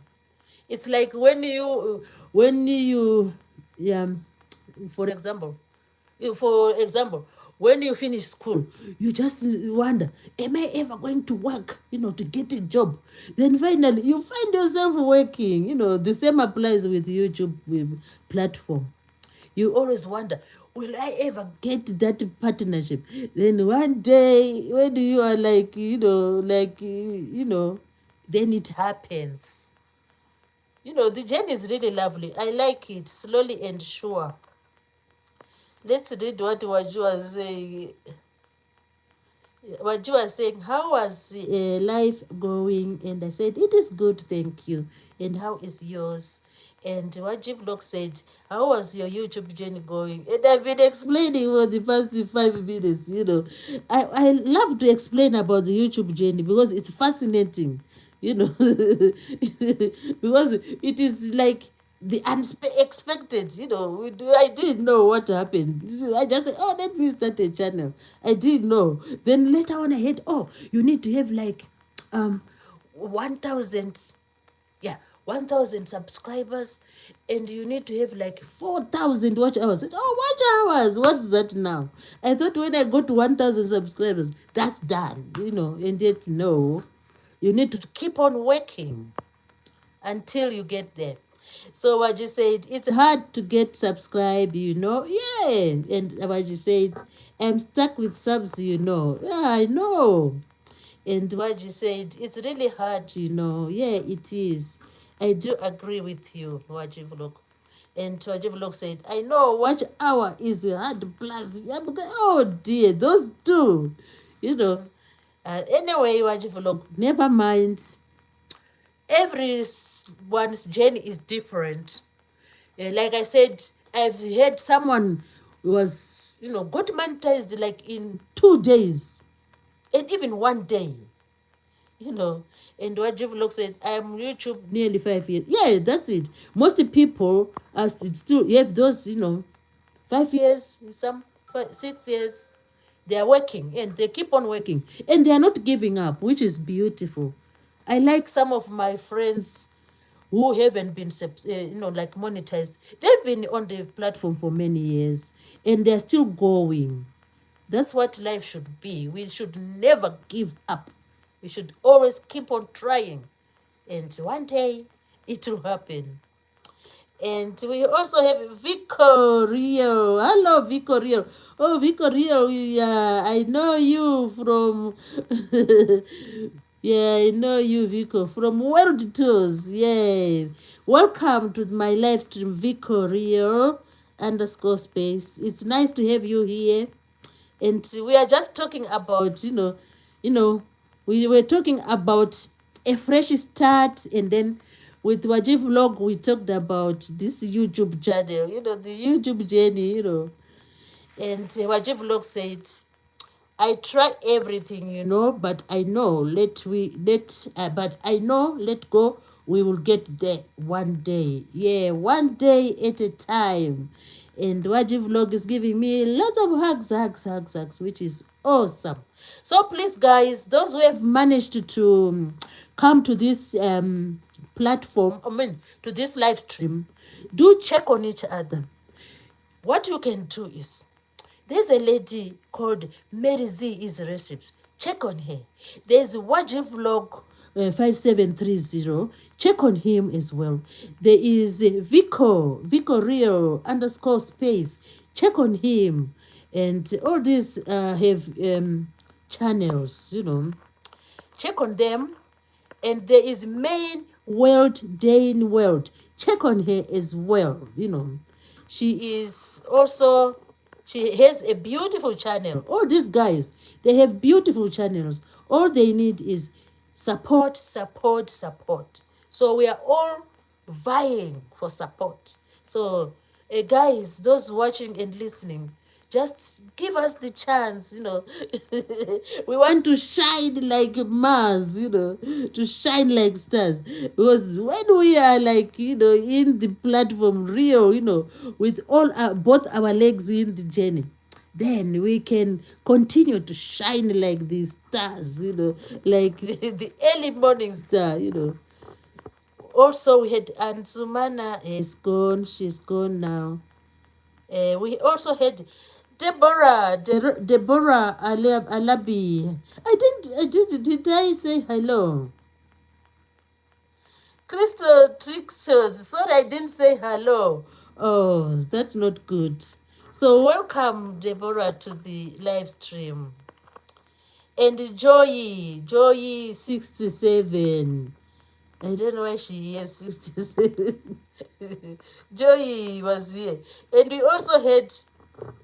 it's like when you yeah, for example when you finish school, you just wonder, am I ever going to work, to get a job? Then finally you find yourself working. The same applies with YouTube platform. You always wonder, will I ever get that partnership? Then one day, when you are then it happens. The journey is really lovely. I like it, slowly and sure. Let's read what Waju was saying. what you were saying, how was life going? And I said, it is good, thank you. And how is yours? And what Vlog said, how was your YouTube journey going? And I've been explaining for the past 5 minutes, I love to explain about the YouTube journey because it's fascinating, you know, because it is like the unexpected, I didn't know what happened. I just said, oh, let me start a channel. I didn't know. Then later on I heard, oh, you need to have like 1,000, yeah, 1,000 subscribers, and you need to have like 4,000 watch hours. Oh, watch hours, what's that now? I thought when I got to 1,000 subscribers, that's done, and yet no, you need to keep on working until you get there. So Waji said, it's hard to get subscribe, Yeah. And Waji said, I'm stuck with subs, Yeah, I know. And Waji said, it's really hard, Yeah, it is. I do agree with you, Waji Vlog. And Waji Vlog said, I know watch hour is hard plus. Oh dear, those two, Anyway, Waji Vlog, never mind. Everyone's journey is different. Like I said, I've heard someone was, got monetized like in 2 days and even 1 day, And what Vlog said, I'm YouTube nearly 5 years. Yeah, that's it. Most people are still have those, 5 years, some 6 years. They are working and they keep on working and they are not giving up, which is beautiful. I like some of my friends who haven't been, like monetized. They've been on the platform for many years and they're still going. That's what life should be. We should never give up. We should always keep on trying. And one day it will happen. And we also have Vico Rio. Hello, Vico Rio. Oh, Vico Rio, yeah, I know you from yeah, I know you, Vico, from World Tours. Yeah. Welcome to my live stream, Vico Rio _space. It's nice to have you here. And we are just talking about, we were talking about a fresh start, and then with Waji Vlog, we talked about this YouTube channel, the YouTube journey, And Waji Vlog said, I try everything, but I know but I know let go. We will get there one day. Yeah, one day at a time. And Waji Vlog is giving me lots of hugs, which is awesome. So please, guys, those who have managed to come to this platform, to this live stream, do check on each other. What you can do is, there's a lady called Mary Z is Recipes. Check on her. There's Waji Vlog 5730. Check on him as well. There is Vico Rio _space. Check on him. And all these have channels, Check on them. And there is Main World, Dane World. Check on her as well, She is also, she has a beautiful channel. All these guys, they have beautiful channels. All they need is support. So we are all vying for support. So, guys, those watching and listening, just give us the chance, We want to shine like Mars, to shine like stars. Because when we are like, in the platform real, with all both our legs in the journey, then we can continue to shine like the stars, like the early morning star, Also, we had Ansumana is gone. She's gone now. We also had Deborah Alabi. Did I say hello? Crystal Trixos. Sorry, I didn't say hello. Oh, that's not good. So welcome, Deborah, to the live stream. And Joy 67. I don't know why she is 67. Joy was here. And we also had,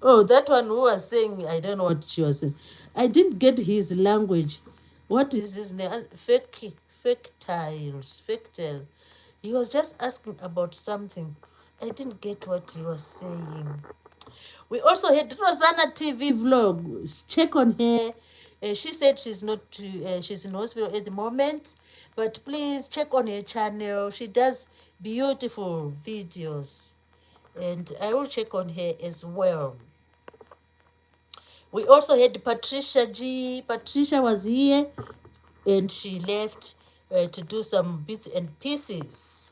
that one who was saying, I don't know what she was saying. I didn't get his language. What is his name? Fake tiles, fake tale. He was just asking about something. I didn't get what he was saying. We also had Rosanna TV vlog. Check on her. She said she's not. She's in hospital at the moment, but please check on her channel. She does beautiful videos, and I will check on her as well. We also had Patricia G. Patricia was here, and she left to do some bits and pieces.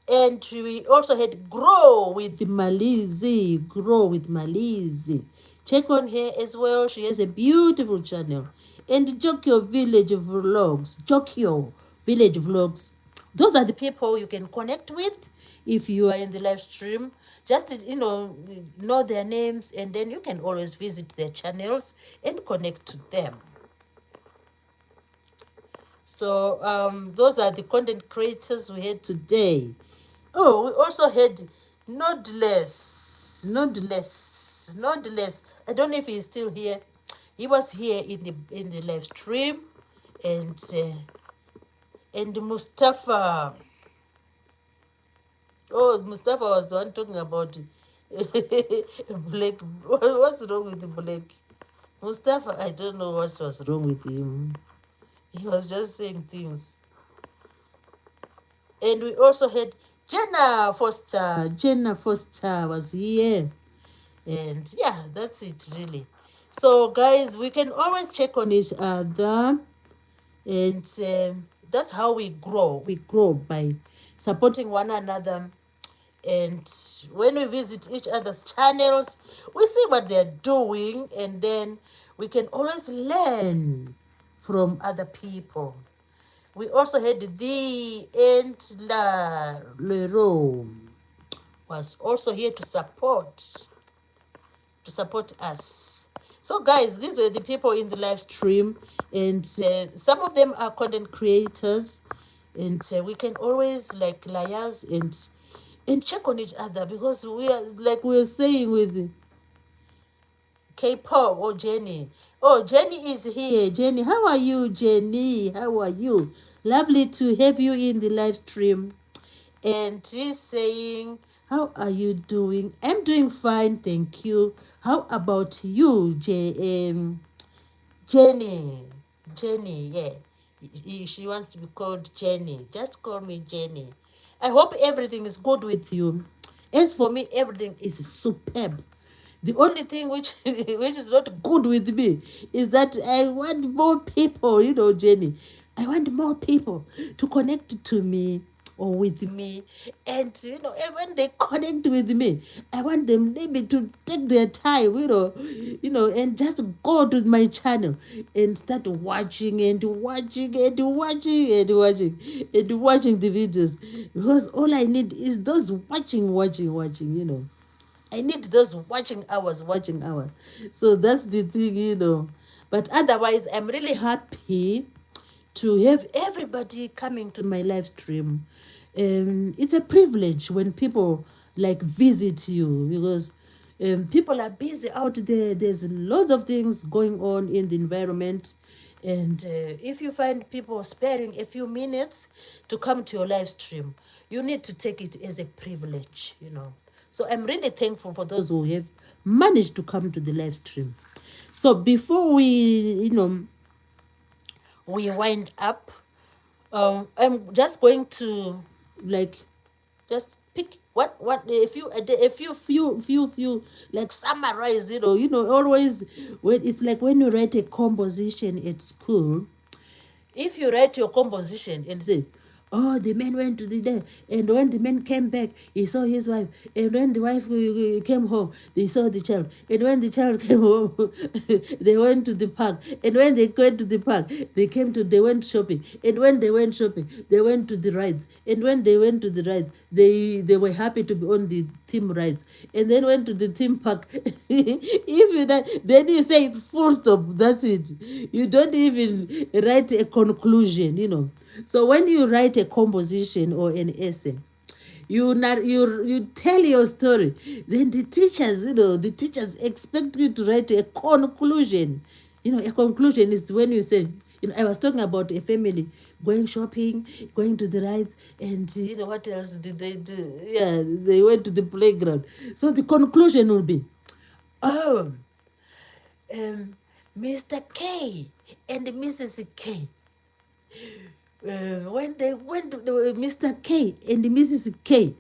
And we also had Grow with Malizi. Grow with Malizi. Check on her as well. She has a beautiful channel. And Jokyo Village Vlogs. Jokyo Village Vlogs. Those are the people you can connect with if you are in the live stream. Just, know their names, and then you can always visit their channels and connect to them. So those are the content creators we had today. Oh, we also had Nodless. I don't know if he's still here. He was here in the live stream, and Mustafa. Oh, Mustafa was the one talking about Blake. What's wrong with the Blake? Mustafa, I don't know what was wrong with him. He was just saying things. And we also had Jenna Foster. Jenna Foster was here. And yeah, that's it really. So guys, we can always check on each other, and that's how we grow. We grow by supporting one another. And when we visit each other's channels, we see what they're doing, and then we can always learn from other people. We also had the Entla Leroy was also here to support us. So guys, these were the people in the live stream, and some of them are content creators, and we can always like liars and check on each other, because we are, like we were saying with K-pop or Jenny. Oh, Jenny is here. Jenny, how are you, Jenny? How are you? Lovely to have you in the live stream. And he's saying, how are you doing? I'm doing fine, thank you. How about you, Jenny? Jenny, yeah. She wants to be called Jenny. Just call me Jenny. I hope everything is good with you. As for me, everything is superb. The only thing which is not good with me is that I want more people, Jenny. I want more people to connect to me or with me. And, and when they connect with me, I want them maybe to take their time, and just go to my channel and start watching and watching and watching and watching and watching the videos. Because all I need is those watching. I need those watching hours. So that's the thing. But otherwise, I'm really happy to have everybody coming to my live stream. It's a privilege when people like visit you, because people are busy out there. There's lots of things going on in the environment. And if you find people sparing a few minutes to come to your live stream, you need to take it as a privilege. So I'm really thankful for those who have managed to come to the live stream. So before we wind up, I'm just going to just pick what few like summarize. Always when it's like when you write a composition at school. If you write your composition and say, oh, the man went to the day, and when the man came back, he saw his wife, and when the wife came home, they saw the child, and when the child came home, they went to the park, and when they went to the park, they went shopping, and when they went shopping, they went to the rides, and when they went to the rides, they were happy to be on the theme rides, and then went to the theme park. Then you say full stop, that's it. You don't even write a conclusion. So when you write a composition or an essay, you tell your story. Then the teachers expect you to write a conclusion. A conclusion is when you say, I was talking about a family going shopping, going to the rides, and what else did they do? Yeah, they went to the playground. So the conclusion will be, oh, um, Mr. K and Mrs. K. When they went to Mr. K and Mrs. K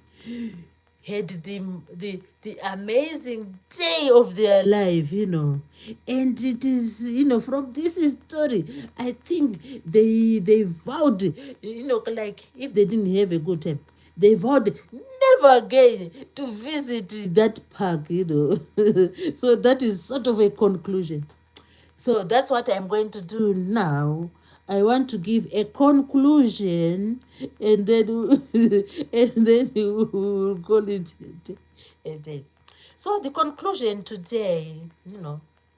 had the amazing day of their life, and it is, from this story, I think they vowed, like if they didn't have a good time, they vowed never again to visit that park, So that is sort of a conclusion. So that's what I'm going to do now. I want to give a conclusion, and then and then we will call it a day. So the conclusion today,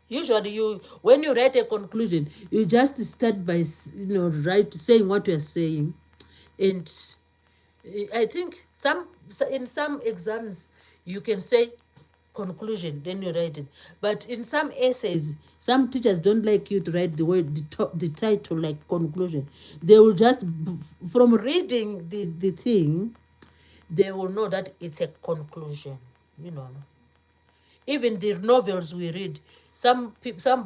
usually when you write a conclusion, you just start by saying what you are saying, and I think in some exams you can say conclusion, then you write it. But in some essays, some teachers don't like you to write the title like conclusion. They will just, from reading the thing, they will know that it's a conclusion. Even the novels we read, some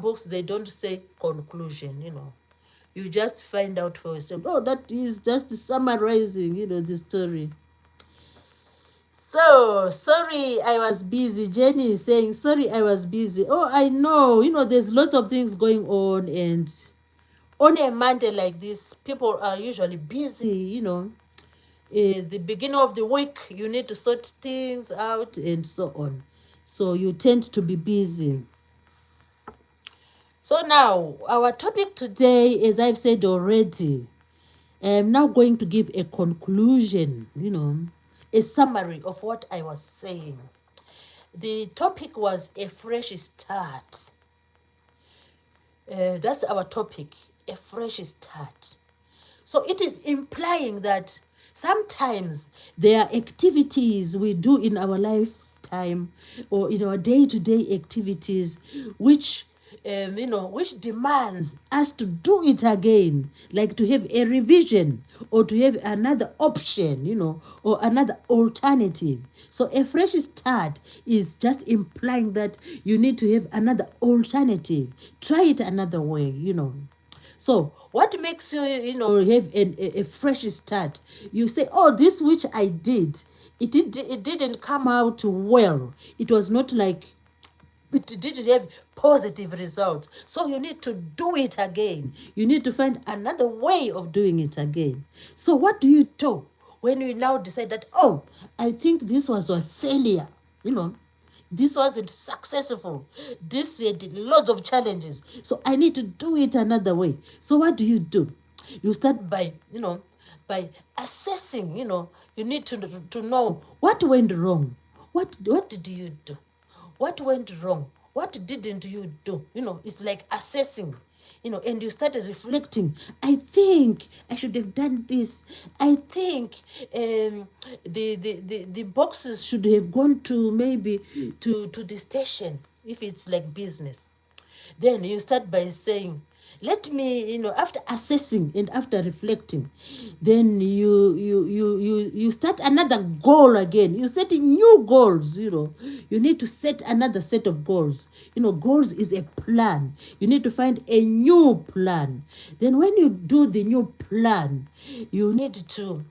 books, they don't say conclusion. You just find out for yourself. Oh, that is just summarizing, the story. So, sorry, I was busy. Jenny is saying, sorry, I was busy. Oh, I know. There's lots of things going on. And on a Monday like this, people are usually busy, the beginning of the week, you need to sort things out and so on. So, you tend to be busy. So, now, our topic today, as I've said already, I'm now going to give a conclusion, a summary of what I was saying. The topic was a fresh start. That's our topic, a fresh start. So it is implying that sometimes there are activities we do in our lifetime or in our day-to-day activities which which demands us to do it again, like to have a revision or to have another option, or another alternative. So a fresh start is just implying that you need to have another alternative. Try it another way, So what makes you, have a fresh start? You say, oh, this which I did, it didn't come out well. It was not like, it didn't have positive results. So you need to do it again. You need to find another way of doing it again. So what do you do when you now decide that, oh, I think this was a failure, this wasn't successful, this had lots of challenges, so I need to do it another way. So what do? You start by by assessing. You need to know what went wrong. What did you do? What went wrong? What didn't you do? It's like assessing, and you started reflecting. I think I should have done this. I think the boxes should have gone to maybe to the station if it's like business. Then you start by saying, let me, after assessing and after reflecting, then you start another goal again. You set new goals. You need to set another set of goals. Goals is a plan. You need to find a new plan. Then when you do the new plan, you need to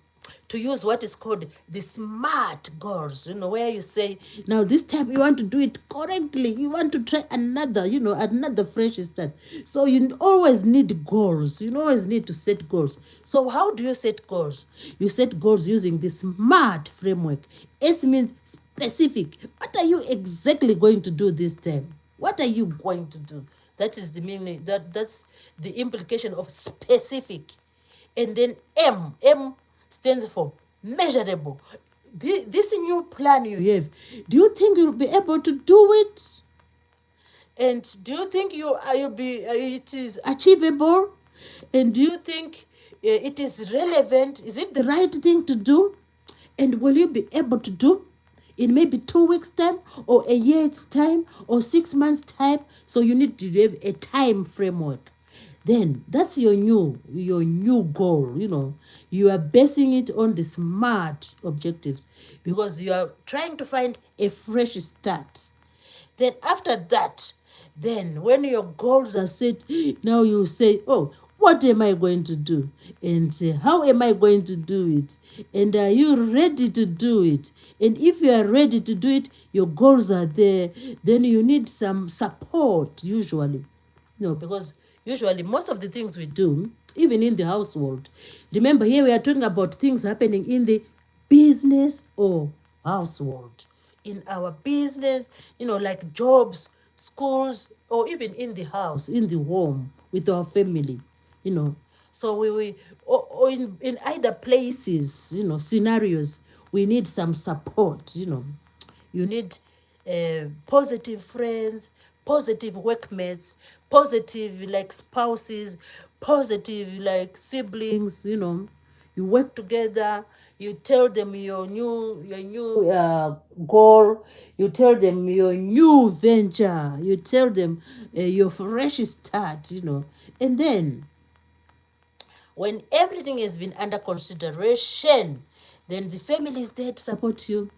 use what is called the SMART goals, where you say, now this time you want to do it correctly. You want to try another, another fresh start. So you always need goals. You always need to set goals. So how do you set goals? You set goals using the SMART framework. S means specific. What are you exactly going to do this time? What are you going to do? That is the meaning, that's the implication of specific. And then M stands for measurable. This new plan you have, do you think you'll be able to do it? And do you think it is achievable? And do you think it is relevant? Is it the right thing to do? And will you be able to do? in maybe 2 weeks time, or a year's time, or 6 months time. So you need to have a time framework. Then that's your new goal. You are basing it on the SMART objectives, because you are trying to find a fresh start. Then after that, then when your goals are set, now you say, oh, what am I going to do? And how am I going to do it? And are you ready to do it? And if you are ready to do it, your goals are there, then you need some support usually. Because usually most of the things we do, even in the household, remember here we are talking about things happening in the business or household. In our business, like jobs, schools, or even in the house, in the home with our family, So we or in either places, scenarios, we need some support. You need positive friends, positive workmates, positive like spouses, positive like siblings. You work together. You tell them your new goal. You tell them your new venture. You tell them your fresh start. And then when everything has been under consideration, then the family is there to support you.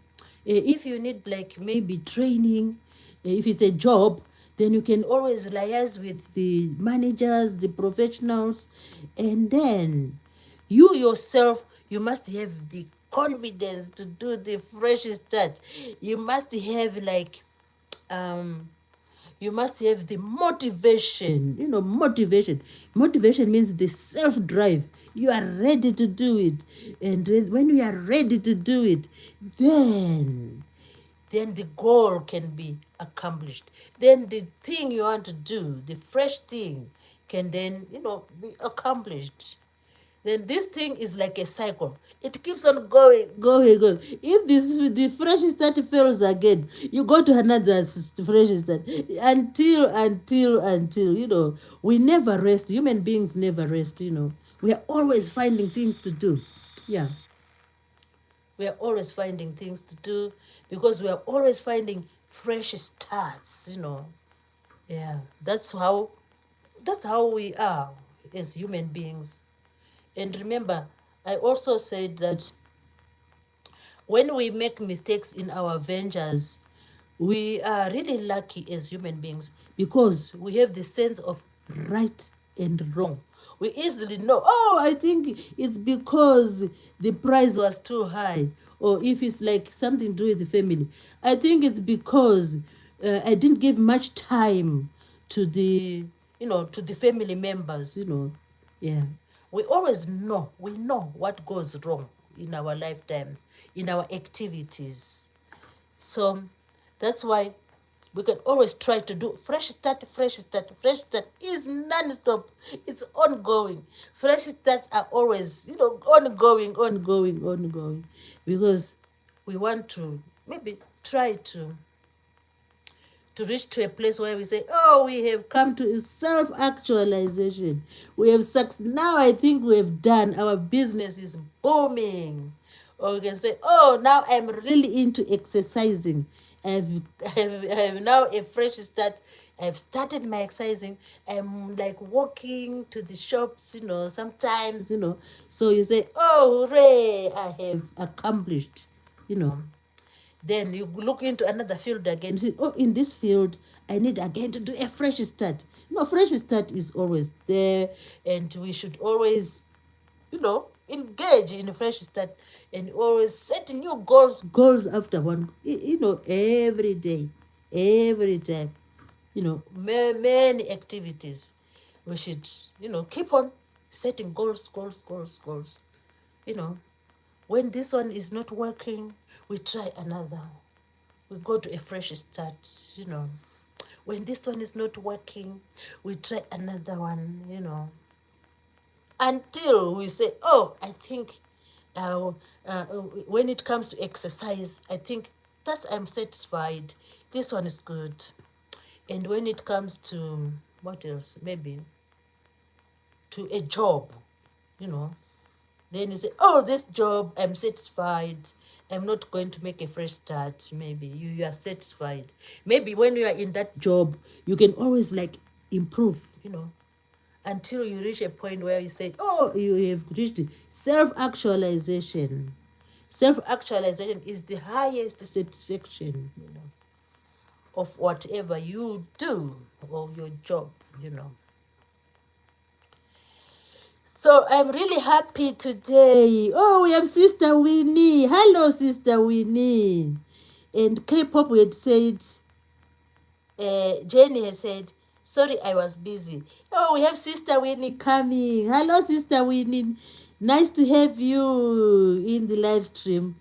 If you need like maybe training, if it's a job, then you can always liaise with the managers, the professionals, and then you yourself, you must have the confidence to do the fresh start. You must have like um you must have the motivation. Motivation means the self-drive. You are ready to do it. And when you are ready to do it, then the goal can be accomplished. Then the thing you want to do, the fresh thing, can then be accomplished. Then this thing is like a cycle. It keeps on going. If the fresh start fails again, you go to another fresh start, until we never rest. Human beings never rest. We are always finding things to do. Yeah, we are always finding things to do, because we are always finding fresh starts. Yeah, that's how we are as human beings. And remember, I also said that when we make mistakes in our ventures, we are really lucky as human beings, because we have the sense of right and wrong. We easily know, oh, I think it's because the price was too high. Or if it's like something to do with the family, I think it's because I didn't give much time to the family members. Yeah, we know what goes wrong in our lifetimes, in our activities. So that's why we can always try to do fresh start. Fresh start is non-stop. It's ongoing. Fresh starts are always ongoing, because we want to maybe try to reach to a place where we say, oh, we have come to self-actualization. We have now I think we have done, our business is booming. Or we can say, oh, now I'm really into exercising. I have now a fresh start. I've started my exercising. I'm like walking to the shops, sometimes. So you say, oh, hooray, I have accomplished, you know. Then you look into another field again. Oh, in this field, I need again to do a fresh start. Fresh start is always there, and we should always, engage in a fresh start, and always set new goals after one, every day, every time, many activities. We should, keep on setting goals. You know, when this one is not working, we try another. We go to a fresh start. When this one is not working, we try another one. Until we say, oh, I think uh, when it comes to exercise, I think I'm satisfied. This one is good. And when it comes to what else? Maybe to a job, you know, Then you say, oh, this job, I'm satisfied. I'm not going to make a fresh start. Maybe you are satisfied. Maybe when you are in that job, you can always like improve, until you reach a point where you say, oh, you have reached self-actualization. Self-actualization is the highest satisfaction, of whatever you do or your job. So I'm really happy today. Oh, we have Sister Winnie. Hello, Sister Winnie. And K-pop had said, Jenny has said, sorry, I was busy. Oh, we have Sister Winnie coming. Hello, Sister Winnie. Nice to have you in the live stream.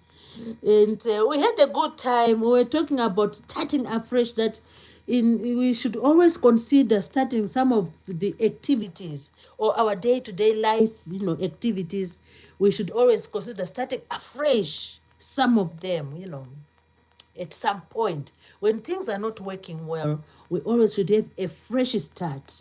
And we had a good time. We were talking about starting afresh, that we should always consider starting some of the activities or our day-to-day life, activities. We should always consider starting afresh some of them, at some point. When things are not working well, we always should have a fresh start,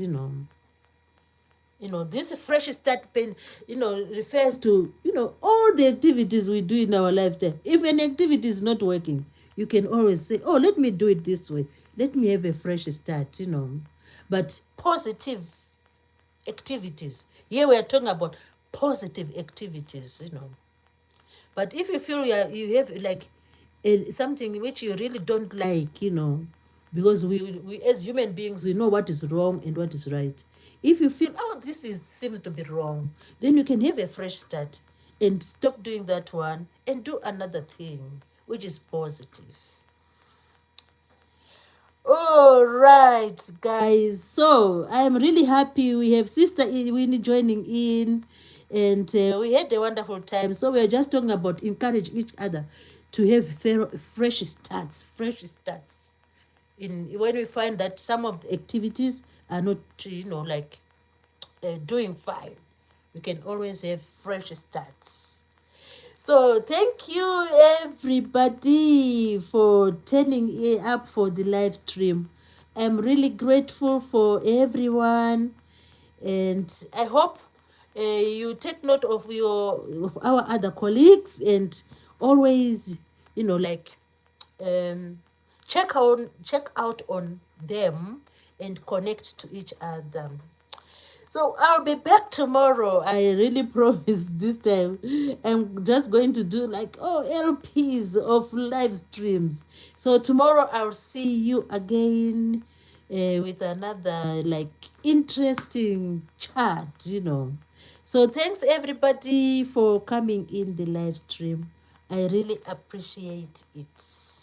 this fresh start pen, refers to, all the activities we do in our lifetime. If an activity is not working, you can always say, oh, let me do it this way. Let me have a fresh start, But positive activities. Here we are talking about positive activities, But if you feel you have like something which you really don't like, because we as human beings, we know what is wrong and what is right. If you feel, oh, seems to be wrong, then you can have a fresh start and stop doing that one and do another thing which is positive. All right, guys. So I'm really happy we have Sister Winnie joining in, and we had a wonderful time. So we're just talking about encourage each other to have fresh starts, In when we find that some of the activities are not, like doing fine, we can always have fresh starts. So thank you everybody for turning up for the live stream. I'm really grateful for everyone, and I hope you take note of our other colleagues, and always, like check out on them and connect to each other. So I'll be back tomorrow. I really promise this time. I'm just going to do like, LPs of live streams. So tomorrow I'll see you again with another like interesting chat, So thanks everybody for coming in the live stream. I really appreciate it.